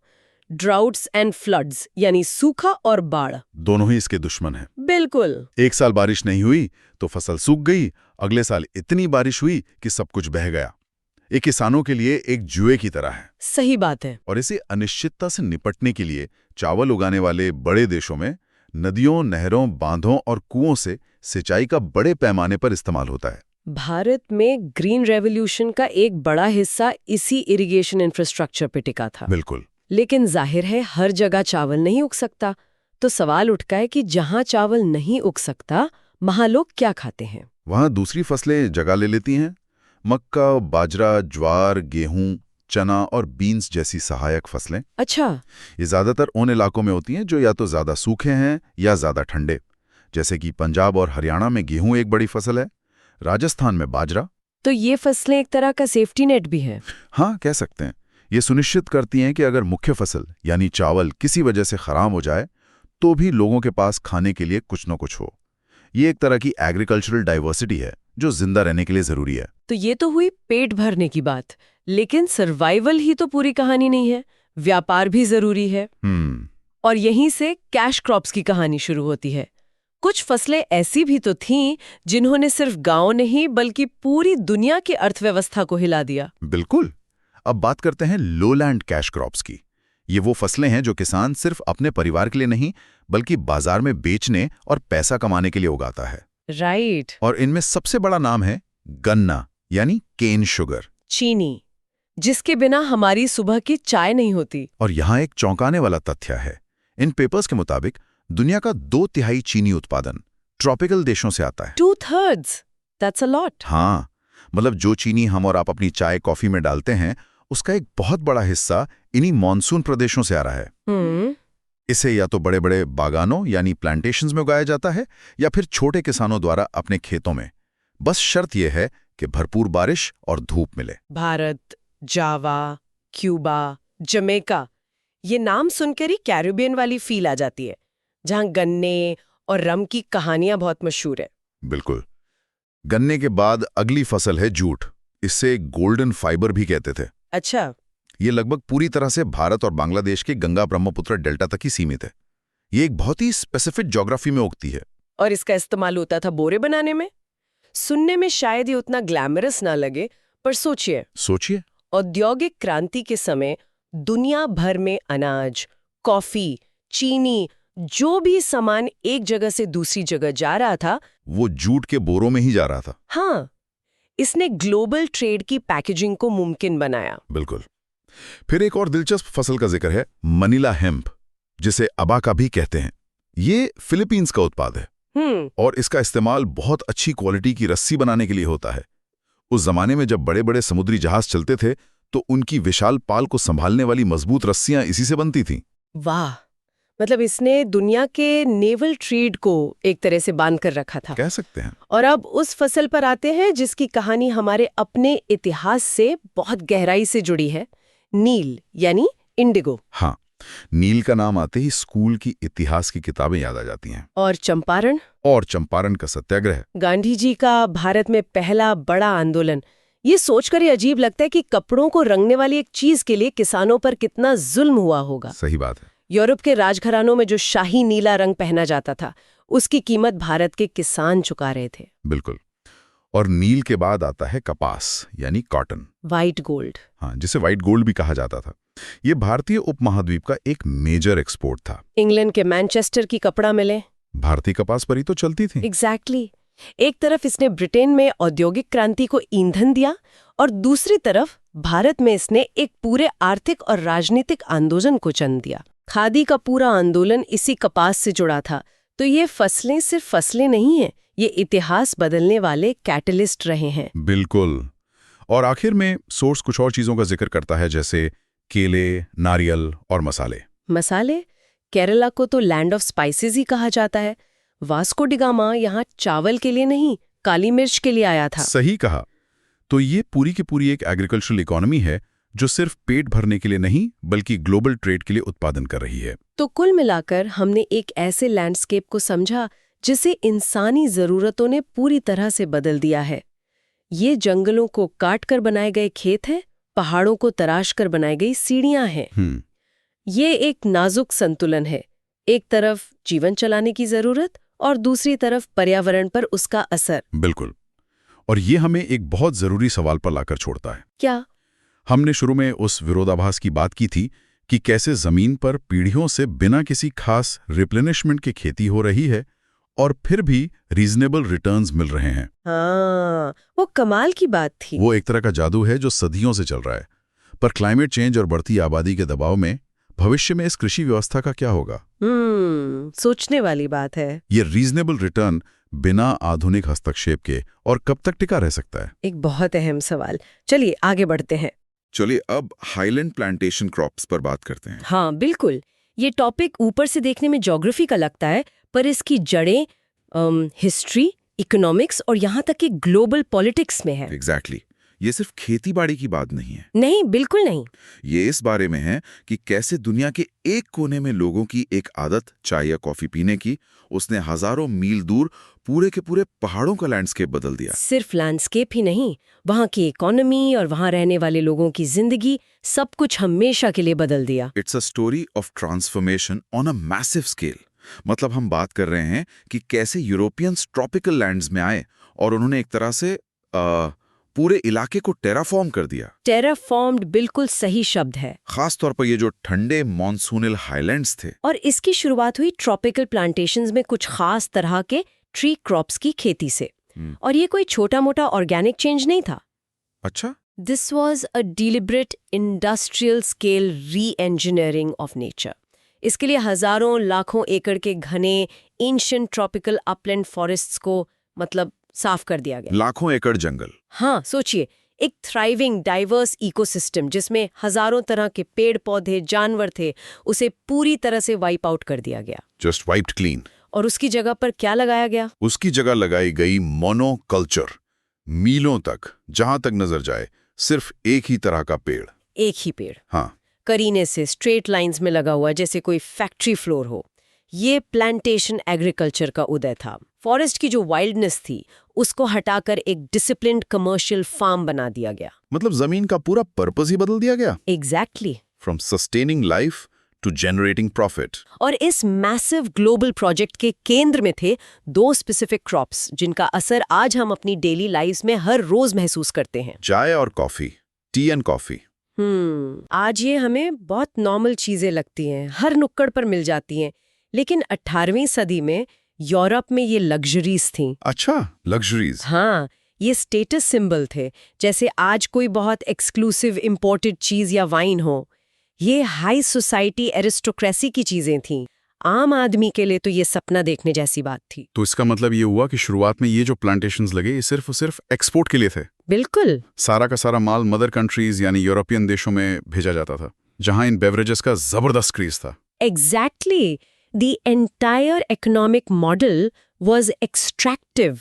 ड्राउट्स एंड फ्लड्स यानी सूखा और बाढ़ दोनों ही इसके दुश्मन हैं। बिल्कुल। एक साल बारिश नहीं हुई तो फसल सूख गई, अगले साल इतनी बारिश हुई कि सब कुछ बह गया। ये किसानों के लिए एक जुए की तरह है। सही बात है। और इसे अनिश्चितता से निपटने के लिए चावल उगाने वाले बड़े देशों में नदियों, नहरों, बांधों और कुओं से सिंचाई का बड़े पैमाने पर इस्तेमाल होता है। भारत में ग्रीन रेवोल्यूशन का एक बड़ा हिस्सा इसी इरिगेशन इंफ्रास्ट्रक्चर पे टिका था। बिल्कुल। लेकिन जाहिर है हर जगह चावल नहीं उग सकता, तो सवाल उठता है कि जहां चावल नहीं उग सकता, वहां लोग क्या खाते हैं? वहां दूसरी फसलें जगह ले लेती हैं। मक्का, बाजरा, ज्वार, गेहूं, चना और बीन्स जैसी सहायक फसलें। अच्छा। ये ज्यादातर उन इलाकों में होती हैं जो या तो ज्यादा सूखे हैं या ज्यादा ठंडे। जैसे कि पंजाब और हरियाणा में गेहूं एक बड़ी फसल है, राजस्थान में बाजरा। तो ये फसलें एक तरह का सेफ्टी नेट भी है। हाँ, कह सकते हैं। ये सुनिश्चित करती हैं कि अगर मुख्य फसल यानी चावल किसी वजह से खराब हो जाए तो भी लोगों के पास खाने के लिए कुछ न कुछ हो। ये एक तरह की एग्रीकल्चरल डाइवर्सिटी है जो जिंदा रहने के लिए जरूरी है। तो ये तो हुई पेट भरने की बात, लेकिन सर्वाइवल ही तो पूरी कहानी नहीं है, व्यापार भी जरूरी है। और यहीं से कैश क्रॉप्स की कहानी शुरू होती है। कुछ फसलें ऐसी भी तो थीं जिन्होंने सिर्फ गांव नहीं बल्कि पूरी दुनिया की अर्थव्यवस्था को हिला दिया। बिल्कुल। अब बात करते हैं लोलैंड कैश क्रॉप्स की। ये वो फसलें हैं जो किसान सिर्फ अपने परिवार के लिए नहीं बल्कि बाजार में बेचने और पैसा कमाने के लिए उगाता है। राइट। और इनमें सबसे बड़ा नाम है गन्ना यानी केन शुगर, चीनी, जिसके बिना हमारी सुबह की चाय नहीं होती। और यहाँ एक चौंकाने वाला तथ्य है। इन पेपर्स के मुताबिक दुनिया का 2/3 चीनी उत्पादन ट्रॉपिकल देशों से आता है। 2/3? That's a lot. हाँ, मतलब जो चीनी हम और आप अपनी चाय कॉफी में डालते हैं उसका एक बहुत बड़ा हिस्सा इन्हीं मॉनसून प्रदेशों से आ रहा है। इसे या तो बड़े बड़े बागानों यानी प्लांटेशंस में उगाया जाता है या फिर छोटे किसानों द्वारा अपने खेतों में। बस शर्त यह है कि भरपूर बारिश और धूप मिले। भारत, जावा, क्यूबा, जमैका, ये नाम सुनकर ही कैरिबियन वाली फील आ जाती है, जहां गन्ने और रम की कहानियां बहुत मशहूर है। बिल्कुल। गन्ने के बाद अगली फसल है जूट। इससे गोल्डन फाइबर भी कहते थे। अच्छा। ये लगभग पूरी तरह से भारत और बांग्लादेश के गंगा ब्रह्मपुत्र डेल्टा तक ही सीमित है। ये एक बहुत ही स्पेसिफिक ज्योग्राफी में उगती है। और इसका इस्तेमाल होता था बोरे बनाने में। सुनने में शायद ये उतना ग्लैमरस ना लगे, पर सोचिए औद्योगिक क्रांति के समय दुनिया भर में अनाज, कॉफी, चीनी, जो भी सामान एक जगह से दूसरी जगह जा रहा था वो जूट के बोरों में ही जा रहा था। हाँ, इसने ग्लोबल ट्रेड की पैकेजिंग को मुमकिन बनाया। बिल्कुल। फिर एक और दिलचस्प फसल का जिक्र है, मनीला हेम्प, जिसे अबाका भी कहते हैं। ये फिलीपींस का उत्पाद है और इसका इस्तेमाल बहुत अच्छी क्वालिटी की रस्सी बनाने के लिए होता है। उस जमाने में जब बड़े बड़े समुद्री जहाज चलते थे तो उनकी विशाल पाल को संभालने वाली मजबूत रस्सियां इसी से बनती थीं। वाह, मतलब इसने दुनिया के नेवल ट्रेड को एक तरह से बांध कर रखा था, कह सकते हैं। और अब उस फसल पर आते हैं जिसकी कहानी हमारे अपने इतिहास से बहुत गहराई से जुड़ी है, नील यानी इंडिगो। हाँ, नील का नाम आते ही स्कूल की इतिहास की किताबें याद आ जाती हैं। और चंपारण का सत्याग्रह, गांधी जी का भारत में पहला बड़ा आंदोलन। ये सोचकर ही अजीब लगता है कि कपड़ों को रंगने वाली एक चीज के लिए किसानों पर कितना जुल्म हुआ होगा। सही बात है। यूरोप के राजघरानों में जो शाही नीला रंग पहना जाता था, उसकी कीमत भारत के किसान चुका रहे थे। बिल्कुल। और नील के बाद आता है कपास यानी कॉटन। White gold. हाँ, जिसे व्हाइट गोल्ड भी कहा जाता था। ये भारतीय उपमहाद्वीप का एक मेजर एक्सपोर्ट था। इंग्लैंड के मैनचेस्टर की कपड़ा मिले। भारतीय कपास पर ही तो चलती थी। एग्जैक्टली। एक तरफ इसने ब्रिटेन में औद्योगिक क्रांति को ईंधन दिया और दूसरी तरफ भारत में इसने एक पूरे आर्थिक और राजनीतिक आंदोलन को जन्म दिया। खादी का पूरा आंदोलन इसी कपास से जुड़ा था। तो ये फसलें सिर्फ फसलें नहीं हैं, ये इतिहास बदलने वाले कैटलिस्ट रहे हैं। बिल्कुल। और आखिर में सोर्स कुछ और चीजों का जिक्र करता है, जैसे केले, नारियल और मसाले। मसाले? केरला को तो लैंड ऑफ स्पाइसेस ही कहा जाता है। वास्को डी गामा यहाँ चावल के लिए नहीं, काली मिर्च के लिए आया था। सही कहा। तो ये पूरी की पूरी एक एग्रीकल्चरल इकोनॉमी है जो सिर्फ पेट भरने के लिए नहीं बल्कि ग्लोबल ट्रेड के लिए उत्पादन कर रही है। तो कुल मिलाकर हमने एक ऐसे लैंडस्केप को समझा जिसे इंसानी जरूरतों ने पूरी तरह से बदल दिया है। ये जंगलों को काट कर बनाए गए खेत हैं, पहाड़ों को तराश कर बनाई गई सीढ़ियां हैं। ये एक नाजुक संतुलन है, एक तरफ जीवन चलाने की जरूरत और दूसरी तरफ पर्यावरण पर उसका असर। बिल्कुल। और ये हमें एक बहुत जरूरी सवाल पर लाकर छोड़ता है। क्या? हमने शुरू में उस विरोधाभास की बात की थी कि कैसे जमीन पर पीढ़ियों से बिना किसी खास रिप्लेनिशमेंट की खेती हो रही है और फिर भी रीजनेबल रिटर्न्स मिल रहे हैं। हाँ, वो कमाल की बात थी। वो एक तरह का जादू है जो सदियों से चल रहा है। पर क्लाइमेट चेंज और बढ़ती आबादी के दबाव में भविष्य में इस कृषि व्यवस्था का क्या होगा? सोचने वाली बात है। ये रीजनेबल रिटर्न बिना आधुनिक हस्तक्षेप के और कब तक टिका रह सकता है? एक बहुत अहम सवाल। चलिए आगे बढ़ते हैं। चलिए अब हाईलैंड प्लांटेशन क्रॉप्स पर बात करते हैं। हाँ बिल्कुल। ये टॉपिक ऊपर से देखने में ज्योग्राफी का लगता है, पर इसकी जड़ें हिस्ट्री, इकोनॉमिक्स और यहाँ तक कि ग्लोबल पॉलिटिक्स में है। एग्जैक्टली। ये सिर्फ खेती-बाड़ी की बात नहीं है। नहीं, बिल्कुल नहीं। ये इस बारे में है कि कैसे दुनिया के एक कोने में लोगों की एक आदत चाय या कॉफी पीने की, उसने हजारों मील दूर पूरे के पूरे पहाड़ों का लैंडस्केप बदल दिया। सिर्फ लैंडस्केप ही नहीं, वहाँ की इकोनॉमी और वहाँ रहने वाले लोगों की जिंदगी, सब कुछ हमेशा के लिए बदल दिया। It's a story of transformation on a massive scale. मतलब हम बात कर रहे हैं कि कैसे यूरोपियंस ट्रॉपिकल लैंड्स में आए और उन्होंने एक तरह से पूरे इलाके को टेराफॉर्म कर दिया। टेराफॉर्म्ड बिल्कुल सही शब्द है। खास तौर पर ये जो ठंडे मॉनसूनल हाईलैंड्स थे। और इसकी शुरुआत हुई ट्रॉपिकल प्लांटेशंस में कुछ खास तरह के ट्री क्रॉप्स की खेती से। और ये कोई छोटा मोटा ऑर्गेनिक चेंज नहीं था। अच्छा। This was a deliberate industrial scale री इंजीनियरिंग ऑफ नेचर। इसके लिए हजारों लाखों एकड़ के घने एंशिएंट ट्रॉपिकल अपलैंड फॉरेस्ट्स को मतलब साफ कर दिया गया। लाखों एकड़ जंगल। हाँ सोचिए, एक थ्राइविंग डाइवर्स इकोसिस्टम जिसमें हजारों तरह के पेड़ पौधे जानवर थे, उसे पूरी तरह से वाइप आउट कर दिया गया। Just wiped clean. और उसकी जगह पर क्या लगाया गया? उसकी जगह लगाई गई मोनोकल्चर। मीलों तक, जहां तक नजर जाए, सिर्फ एक ही तरह का पेड़। एक ही पेड़। हाँ। करीने से स्ट्रेट लाइंस में लगा हुआ, जैसे कोई फैक्ट्री फ्लोर हो। ये प्लांटेशन एग्रीकल्चर का उदय था। फॉरेस्ट की जो वाइल्डनेस थी उसको हटाकर एक डिसिप्लिन्ड कमर्शियल फार्म बना दिया गया। मतलब जमीन का पूरा पर्पस ही बदल दिया गया। Exactly. From sustaining life to generating profit. और इस मैसिव ग्लोबल प्रोजेक्ट के केंद्र में थे दो स्पेसिफिक क्रॉप्स जिनका असर आज हम अपनी डेली लाइफ्स में हर रोज महसूस करते हैं। चाय और कॉफी, टी एंड कॉफी। आज ये हमें बहुत नॉर्मल चीजें लगती हैं, हर नुक्कड़ पर मिल जाती हैं, लेकिन 18वीं सदी में यूरोप में ये लग्जरीज थीं। अच्छा, लग्जरीज। हाँ, ये स्टेटस सिंबल थे। जैसे आज कोई बहुत एक्सक्लूसिव इंपोर्टेड चीज या वाइन हो, ये हाई सोसाइटी एरिस्टोक्रेसी की चीजें थीं। आम आदमी के लिए तो ये सपना देखने जैसी बात थी। तो इसका मतलब ये हुआ कि शुरुआत में ये जो प्लांटेशंस लगे ये सिर्फ और सिर्फ एक्सपोर्ट के लिए थे। बिल्कुल। सारा का सारा माल मदर कंट्रीज यानी यूरोपियन देशों में भेजा जाता था, जहां इन बेवरेजेस का जबरदस्त क्रेज था। Exactly. The entire economic model was extractive.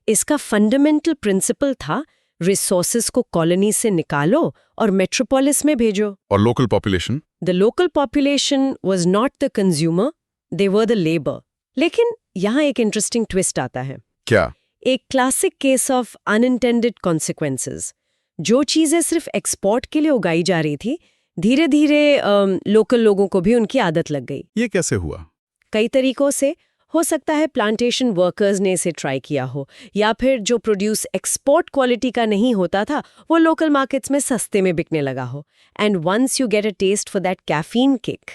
इसका फंडामेंटल प्रिंसिपल था रिसोर्सेज को कॉलोनी से निकालो और मेट्रोपोलिस में भेजो। और local population? The local population was not the consumer, they were the labor. लेकिन यहाँ एक इंटरेस्टिंग ट्विस्ट आता है। क्या? एक classic case of unintended consequences. जो चीजें सिर्फ एक्सपोर्ट के लिए उगाई जा रही थी, धीरे धीरे लोकल लोगों को भी उनकी आदत लग गई। ये कैसे हुआ? कई तरीकों से। हो सकता है प्लांटेशन वर्कर्स ने इसे ट्राई किया हो, या फिर जो प्रोड्यूस एक्सपोर्ट क्वालिटी का नहीं होता था वो लोकल मार्केट्स में सस्ते में बिकने लगा हो। And once you get a taste for that caffeine kick,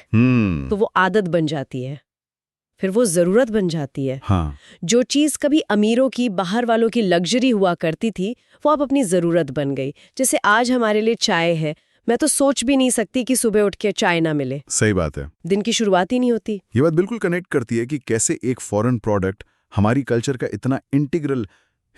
तो वो आदत बन जाती है, फिर वो जरूरत बन जाती है। हाँ। जो चीज कभी अमीरों की, बाहर वालों की लग्जरी हुआ करती थी, वो अब अपनी जरूरत बन गई। जैसे आज हमारे लिए चाय है, मैं तो सोच भी नहीं सकती कि सुबह उठ के चाय ना मिले, सही बात है। दिन की शुरुआत ही नहीं होती। ये बात बिल्कुल कनेक्ट करती है कि कैसे एक फॉरेन प्रोडक्ट हमारी कल्चर का इतना इंटीग्रल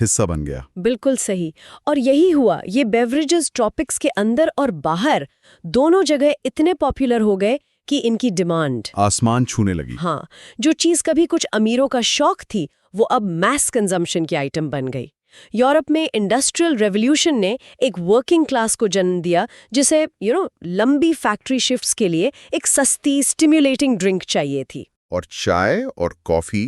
हिस्सा बन गया। बिल्कुल सही। और यही हुआ, ये बेवरेजेस ट्रॉपिक्स के अंदर और बाहर दोनों जगह इतने पॉपुलर हो गए कि इनकी डिमांड आसमान छूने लगी। हाँ, जो चीज कभी कुछ अमीरों का शौक थी वो अब मैस कंजम्पशन की आइटम बन गई। यूरोप में इंडस्ट्रियल रेवोल्यूशन ने एक वर्किंग क्लास को जन्म दिया, जिसे लंबी फैक्ट्री शिफ्ट्स के लिए एक सस्ती स्टिम्युलेटिंग ड्रिंक चाहिए थी। और चाय और कॉफी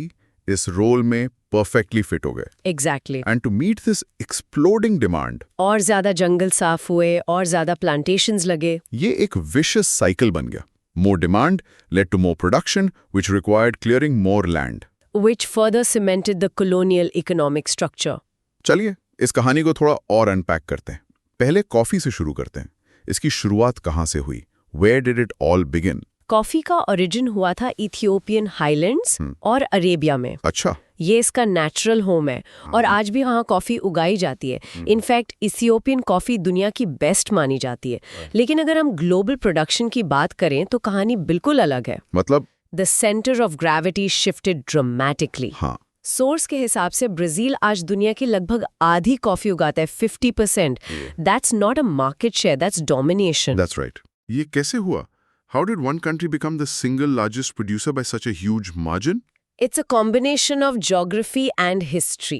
इस रोल में परफेक्टली फिट हो गए। Exactly. And to meet this exploding demand, और ज्यादा जंगल साफ हुए और ज्यादा प्लांटेशंस लगे। ये एक विशियस साइकिल बन गया। More demand led to more production, which required clearing more land. Which further cemented the colonial economic structure. चलिए इस कहानी को थोड़ा और अनपैक करते हैं। पहले कॉफी से शुरू करते हैं। इसकी शुरुआत कहाँ से हुई? Where did it all begin? Coffee का ओरिजिन हुआ था इथियोपियन हाईलैंड्स और अरेबिया में। अच्छा। ये इसका नेचुरल होम है और आज भी वहाँ कॉफी उगाई जाती है। इनफैक्ट इथियोपियन कॉफी दुनिया की बेस्ट मानी जाती है। लेकिन अगर हम ग्लोबल प्रोडक्शन की बात करें तो कहानी बिल्कुल अलग है। मतलब? The centre of gravity shifted dramatically. हाँ। सोर्स के हिसाब से ब्राजील आज दुनिया की लगभग आधी कॉफी उगाता है, 50%। That's not a market share, that's domination. That's right. ये कैसे हुआ? How did one country become the single largest producer by such a huge margin? It's a combination of geography and history.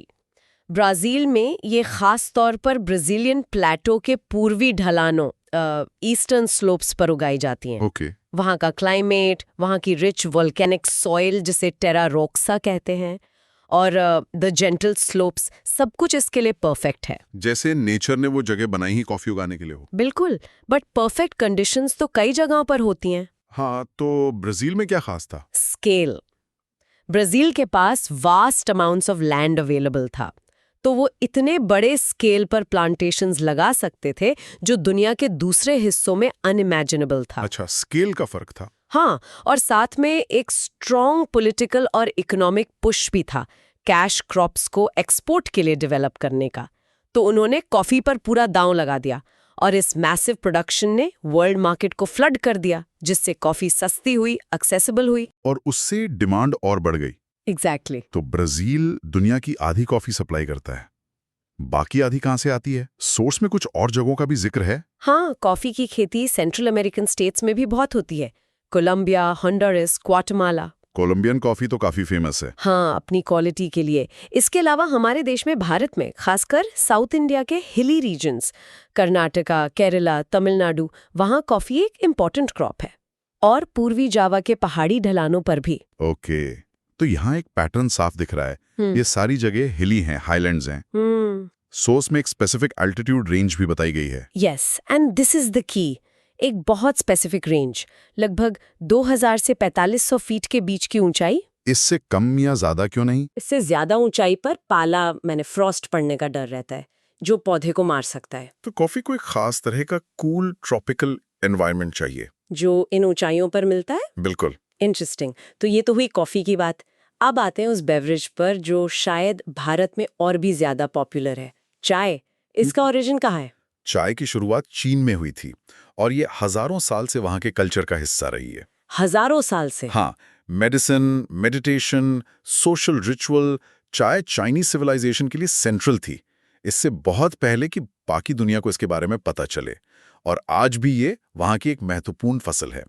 Brazil में ये खास तौर पर Brazilian प्लेटो के पूर्वी ढलानों ईस्टर्न स्लोप्स पर उगाई जाती हैं। Okay. वहाँ का क्लाइमेट, वहाँ की रिच वोल्केनिक सॉइल जिसे टेरा रोक्सा कहते हैं, और द जेंटल स्लोप्स, सब कुछ इसके लिए परफेक्ट है। जैसे नेचर ने वो जगह बनाई ही कॉफी उगाने के लिए हो। बिल्कुल, बट परफेक्ट कंडीशंस तो कई जगहों पर होती हैं। हाँ, तो ब्राजील में क्या खास था? स्केल। ब्राजील के पास vast amounts of land available था, तो वो इतने बड़े स्केल पर प्लांटेशंस लगा सकते थे जो दुनिया के दूसरे हिस्सों में अनइमेजिनेबल था। अच्छा, स्केल का फर्क था। हाँ, और साथ में एक स्ट्रॉन्ग पॉलिटिकल और इकोनॉमिक पुश भी था, कैश क्रॉप्स को एक्सपोर्ट के लिए डेवलप करने का। तो उन्होंने कॉफी पर पूरा दांव लगा दिया और इस मैसिव प्रोडक्शन ने वर्ल्ड मार्केट को फ्लड कर दिया, जिससे कॉफी सस्ती हुई, एक्सेसिबल हुई और उससे डिमांड और बढ़ गई। एग्जैक्टली। तो ब्राजील दुनिया की आधी कॉफी सप्लाई करता है, बाकी आधी कहाँ से आती है? सोर्स में कुछ और जगहों का भी जिक्र है। हाँ, कॉफी की खेती सेंट्रल अमेरिकन स्टेट्स में भी बहुत होती है, Colombia, Honduras, Guatemala. Colombian coffee तो काफी फेमस है। हाँ, अपनी क्वालिटी के लिए। इसके अलावा हमारे देश में, भारत में, खासकर साउथ इंडिया के हिली रीजन्स, कर्नाटका, केरला, तमिलनाडु, वहाँ कॉफी एक इम्पॉर्टेंट क्रॉप है, और पूर्वी जावा के पहाड़ी ढलानों पर भी। ओके, तो यहाँ एक पैटर्न साफ दिख रहा है। ये सारी जगह हिली हैं, हाईलैंड्स हैं। सोर्स में एक स्पेसिफिक एल्टीट्यूड रेंज भी बताई गई है। Yes, and this is the key. एक बहुत स्पेसिफिक रेंज, लगभग 2000 से 4500 फीट के बीच की ऊंचाई। इससे कम या ज्यादा क्यों नहीं? इससे ज्यादा ऊंचाई पर पाला फ्रॉस्ट पड़ने का डर रहता है, जो पौधे को मार सकता है। तो कॉफी को एक खास तरह का कूल ट्रॉपिकल एनवायरनमेंट चाहिए, जो इन ऊंचाइयों पर मिलता है। बिल्कुल। इंटरेस्टिंग। तो ये तो हुई कॉफी की बात। अब आते हैं उस बेवरेज पर जो शायद भारत में और भी ज्यादा पॉपुलर है, चाय। इसका ओरिजिन कहाँ है? चाय की शुरुआत चीन में हुई थी और ये हजारों साल से वहां के कल्चर का हिस्सा रही है। हजारों साल से? हाँ, मेडिसिन, मेडिटेशन, सोशल रिचुअल, चाय चाइनीज सिविलाइजेशन के लिए सेंट्रल थी। इससे बहुत पहले कि बाकी दुनिया को इसके बारे में पता चले, और आज भी ये वहां की एक महत्वपूर्ण फसल है।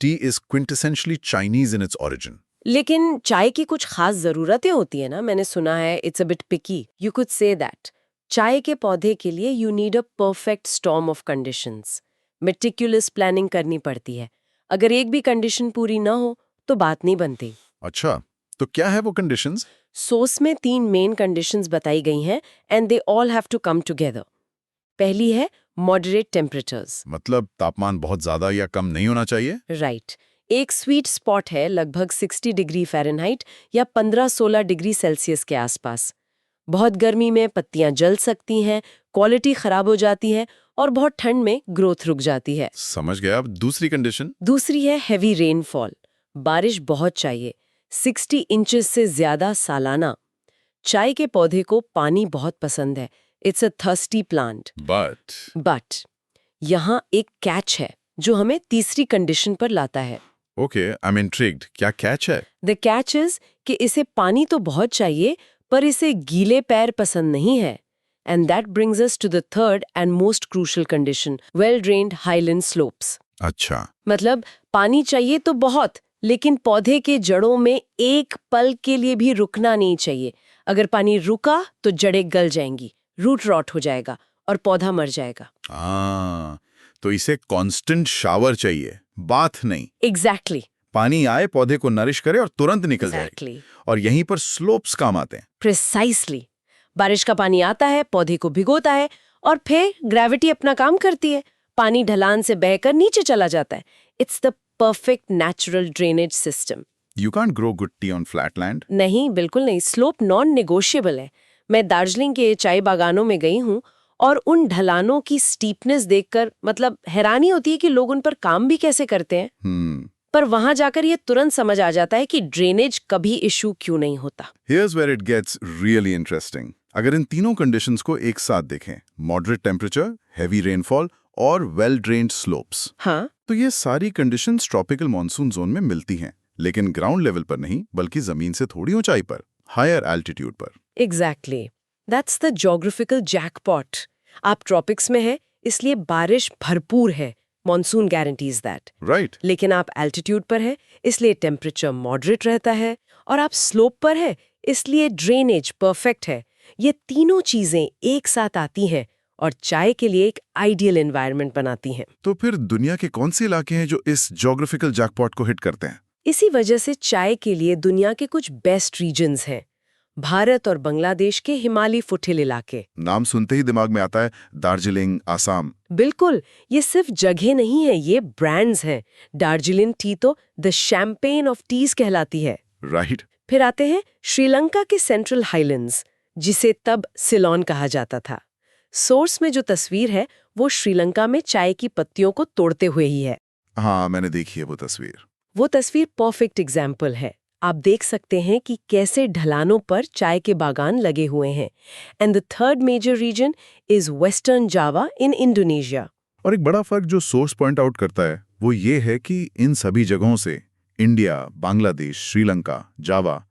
Tea is quintessentially Chinese in its origin. लेकिन चाय की कुछ खास जरूरतें होती है ना, मैंने सुना है it's a bit picky, you could say that. चाय के पौधे के लिए you need a perfect storm of conditions. Meticulous planning करनी पड़ती है। अगर एक भी कंडीशन पूरी ना हो तो बात नहीं बनती। अच्छा, तो क्या है वो कंडीशंस? सोर्स में 3 मेन कंडीशंस बताई गई हैं, and they all have to come together. पहली है मॉडरेट टेम्परेचर्स। मतलब तापमान बहुत ज्यादा या कम नहीं होना चाहिए। राइट। एक स्वीट स्पॉट है लगभग 60 डिग्री फ़ारेनहाइट या 15-16 डिग्री सेल्सियस के आसपास। बहुत गर्मी में पत्तियां जल सकती हैं, क्वालिटी खराब हो जाती है और बहुत ठंड में ग्रोथ रुक जाती है। समझ गया। अब दूसरी कंडीशन? दूसरी है हेवी रेनफॉल। बारिश बहुत चाहिए, 60 इंचेस से ज्यादा सालाना। चाय के पौधे को पानी बहुत पसंद है, it's a thirsty plant. But यहाँ एक कैच है जो हमें तीसरी कंडीशन पर लाता है। Okay, I am intrigued. क्या कैच है? द कैच इज कि इसे पानी तो बहुत चाहिए पर इसे गीले पैर पसंद नहीं है। And that brings us to the third and most crucial condition, well drained highland slopes. अच्छा। मतलब पानी चाहिए तो बहुत, लेकिन पौधे के जड़ों में एक पल के लिए भी रुकना नहीं चाहिए। अगर पानी रुका तो जड़ें गल जाएंगी, रूट रॉट हो जाएगा और पौधा मर जाएगा। तो इसे कांस्टेंट शावर चाहिए, बाथ नहीं। एग्जैक्टली। पानी आए, पौधे को नरिश करे और तुरंत निकल जाए। और यहीं पर स्लोप्स काम आते हैं। प्रिसाइसली। बारिश का पानी आता है, पौधे को भिगोता है और फिर ग्रेविटी अपना काम करती है, पानी ढलान से बहकर नीचे चला जाता है। It's the perfect natural drainage system. You can't grow good T on flat land. नहीं, बिल्कुल नहीं। स्लोप नॉन नेगोशिएबल है। मैं दार्जिलिंग के चाय बागानों में गई हूँ और उन ढलानों की स्टीपनेस देखकर मतलब हैरानी होती है कि लोग उन पर काम भी कैसे करते हैं। पर वहां जाकर ये तुरंत समझ आ जाता है कि ड्रेनेज कभी इशू क्यों नहीं होता। Here's where it gets really interesting. अगर इन तीनों कंडीशंस को एक साथ देखें, मॉडरेट टेम्परेचर, हैवी रेनफॉल और वेल ड्रेन्ड स्लोप्स, हाँ, तो ये सारी कंडीशंस ट्रॉपिकल मॉनसून जोन में मिलती हैं, लेकिन ग्राउंड लेवल पर नहीं, बल्कि जमीन से थोड़ी ऊंचाई पर, हायर एल्टीट्यूड पर। Exactly. That's the geographical jackpot. आप ट्रॉपिक्स में है, इसलिए बारिश भरपूर है, मॉनसून गारंटीज दैट। राइट। लेकिन आप एल्टीट्यूड पर है, इसलिए टेम्परेचर मॉडरेट रहता है, और आप स्लोप पर है, इसलिए ड्रेनेज परफेक्ट है। ये तीनों चीजें एक साथ आती हैं और चाय के लिए एक आइडियल एनवायरनमेंट बनाती हैं। तो फिर दुनिया के कौन से इलाके हैं जो इस ज्योग्राफिकल जैकपॉट को हिट करते हैं? इसी वजह से चाय के लिए दुनिया के कुछ बेस्ट रीजन्स हैं। भारत और बांग्लादेश के हिमालयी फुटहिल इलाके। नाम सुनते ही दिमाग में आता है दार्जिलिंग, आसाम। बिल्कुल, ये सिर्फ जगह नहीं है, ये ब्रांड्स हैं। दार्जिलिंग टी तो द शैंपेन ऑफ टीज कहलाती है। राइट। फिर आते हैं श्रीलंका के सेंट्रल हाईलैंड्स, जिसे तब सिलोन कहा जाता था। सोर्स में जो तस्वीर है वो श्रीलंका में चाय की पत्तियों को तोड़ते हुए ही है। हाँ, मैंने देखी है वो तस्वीर। वो तस्वीर परफेक्ट एग्जाम्पल है। आप देख सकते हैं कि कैसे ढलानों पर चाय के बागान लगे हुए हैं। And the third major region is western Java in Indonesia. और एक बड़ा फर्क जो सोर्स पॉइंट आउट करता है वो ये है कि इन सभी जगहों से इंडिया, बांग्लादेश, श्रीलंका, जावा,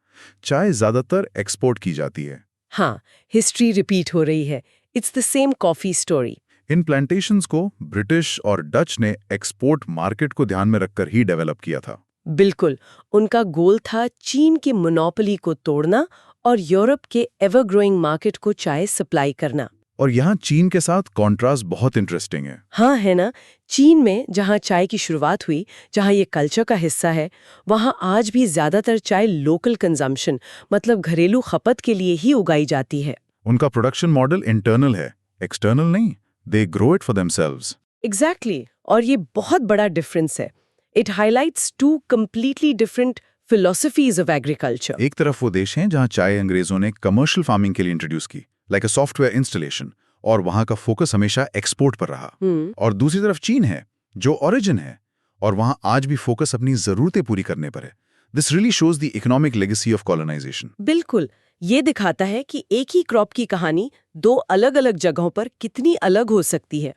चाय ज्यादातर एक्सपोर्ट की जाती है। हाँ, हिस्ट्री रिपीट हो रही है। It's the same coffee story. In plantations को ब्रिटिश और डच ने एक्सपोर्ट मार्केट को ध्यान में रखकर ही डेवलप किया था। बिल्कुल, उनका गोल था चीन की मोनोपोली को तोड़ना और यूरोप के एवर ग्रोइंग मार्केट को चाय सप्लाई करना। और यहाँ चीन के साथ कॉन्ट्रास्ट बहुत इंटरेस्टिंग है। हाँ, है ना। चीन में जहाँ चाय की शुरुआत हुई, जहाँ ये कल्चर का हिस्सा है, वहाँ आज भी ज्यादातर चाय लोकल कंजम्पशन मतलब घरेलू खपत के लिए ही उगाई जाती है। उनका प्रोडक्शन मॉडल इंटरनल है, एक्सटर्नल नहीं। They grow it for themselves. Exactly. और ये बहुत बड़ा डिफरेंस है। It highlights two completely different philosophies of agriculture. एक तरफ वो देश हैं जहाँ चाय अंग्रेजों ने कमर्शियल फार्मिंग के लिए इंट्रोड्यूस की, लाइक अ सॉफ्टवेयर इंस्टॉलेशन, और वहां का फोकस हमेशा एक्सपोर्ट पर रहा। और दूसरी तरफ चीन है जो ओरिजिन है, और वहां आज भी फोकस अपनी जरूरतें पूरी करने पर है। This really shows the economic legacy of colonisation. बिल्कुल, ये दिखाता है कि एक ही क्रॉप की कहानी दो अलग अलग जगहों पर कितनी अलग हो सकती है।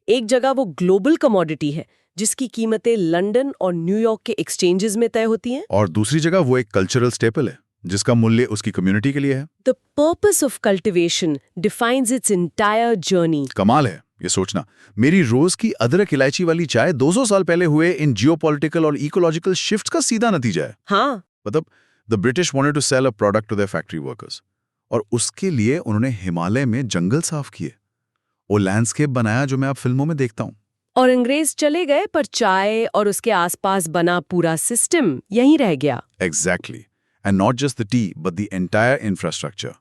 एक जगह वो ग्लोबल कमोडिटी है जिसकी कीमतें लंदन और न्यूयॉर्क के एक्सचेंजेस में तय होती हैं, और दूसरी जगह वो एक कल्चरल स्टेपल है जिसका मूल्य उसकी कम्युनिटी के लिए है। The purpose of cultivation defines its entire journey. कमाल है ये सोचना। मेरी रोज की अदरक इलायची वाली चाय 200 साल पहले हुए इन जियोपॉलिटिकल और इकोलॉजिकल शिफ्ट्स का सीधा नतीजा है। हाँ, मतलब the British wanted to sell a product to their factory workers, और उसके लिए उन्होंने हिमालय में जंगल साफ किए, वो लैंडस्केप बनाया जो मैं अब फिल्मों में देखता हूँ। और अंग्रेज चले गए पर चाय और उसके आसपास बना पूरा सिस्टम यहीं रह गया। Exactly. And not just the T but the entire infrastructure.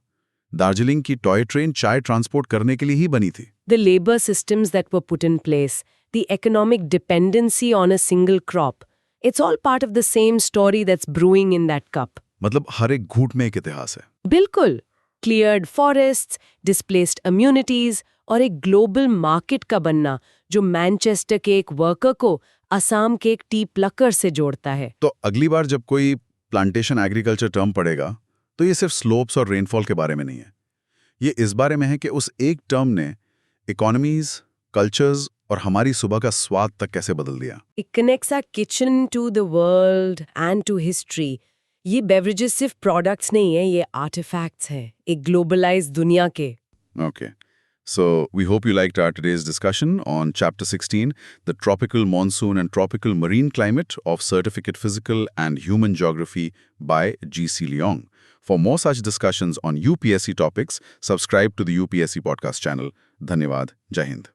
Darjeeling की टॉय ट्रेन चाय ट्रांसपोर्ट करने के लिए ही बनी थी। The labor systems that were put in place, the economic dependency on a single crop, It's all part of the same story that's brewing in that cup. मतलब हर एक घूंट में एक इतिहास है। बिल्कुल। Cleared forests, displaced communities और एक ग्लोबल मार्केट का बनना जो मैनचेस्टर के एक वर्कर को असम के एक टी प्लकर से जोड़ता है। तो अगली बार जब कोई प्लांटेशन एग्रीकल्चर टर्म पड़ेगा तो ये सिर्फ स्लोप्स और रेनफॉल के बारे में नहीं है। ये इस बारे में है कि उस एक टर्म ने इकोनॉमीज, कल्चर्स और हमारी सुबह का स्वाद तक कैसे बदल दिया। It connects our kitchen to the world and to history. ये बेवरेजेस सिर्फ प्रोडक्ट्स नहीं है, ये आर्टिफैक्ट्स हैं एक ग्लोबलाइज्ड दुनिया के। Okay. So, we hope you liked our today's discussion on Chapter 16, the tropical monsoon and tropical marine climate of Certificate Physical and Human Geography by G.C. Leong. For more such discussions on UPSC topics, subscribe to the UPSC podcast channel. Dhanyavad. Jai Hind.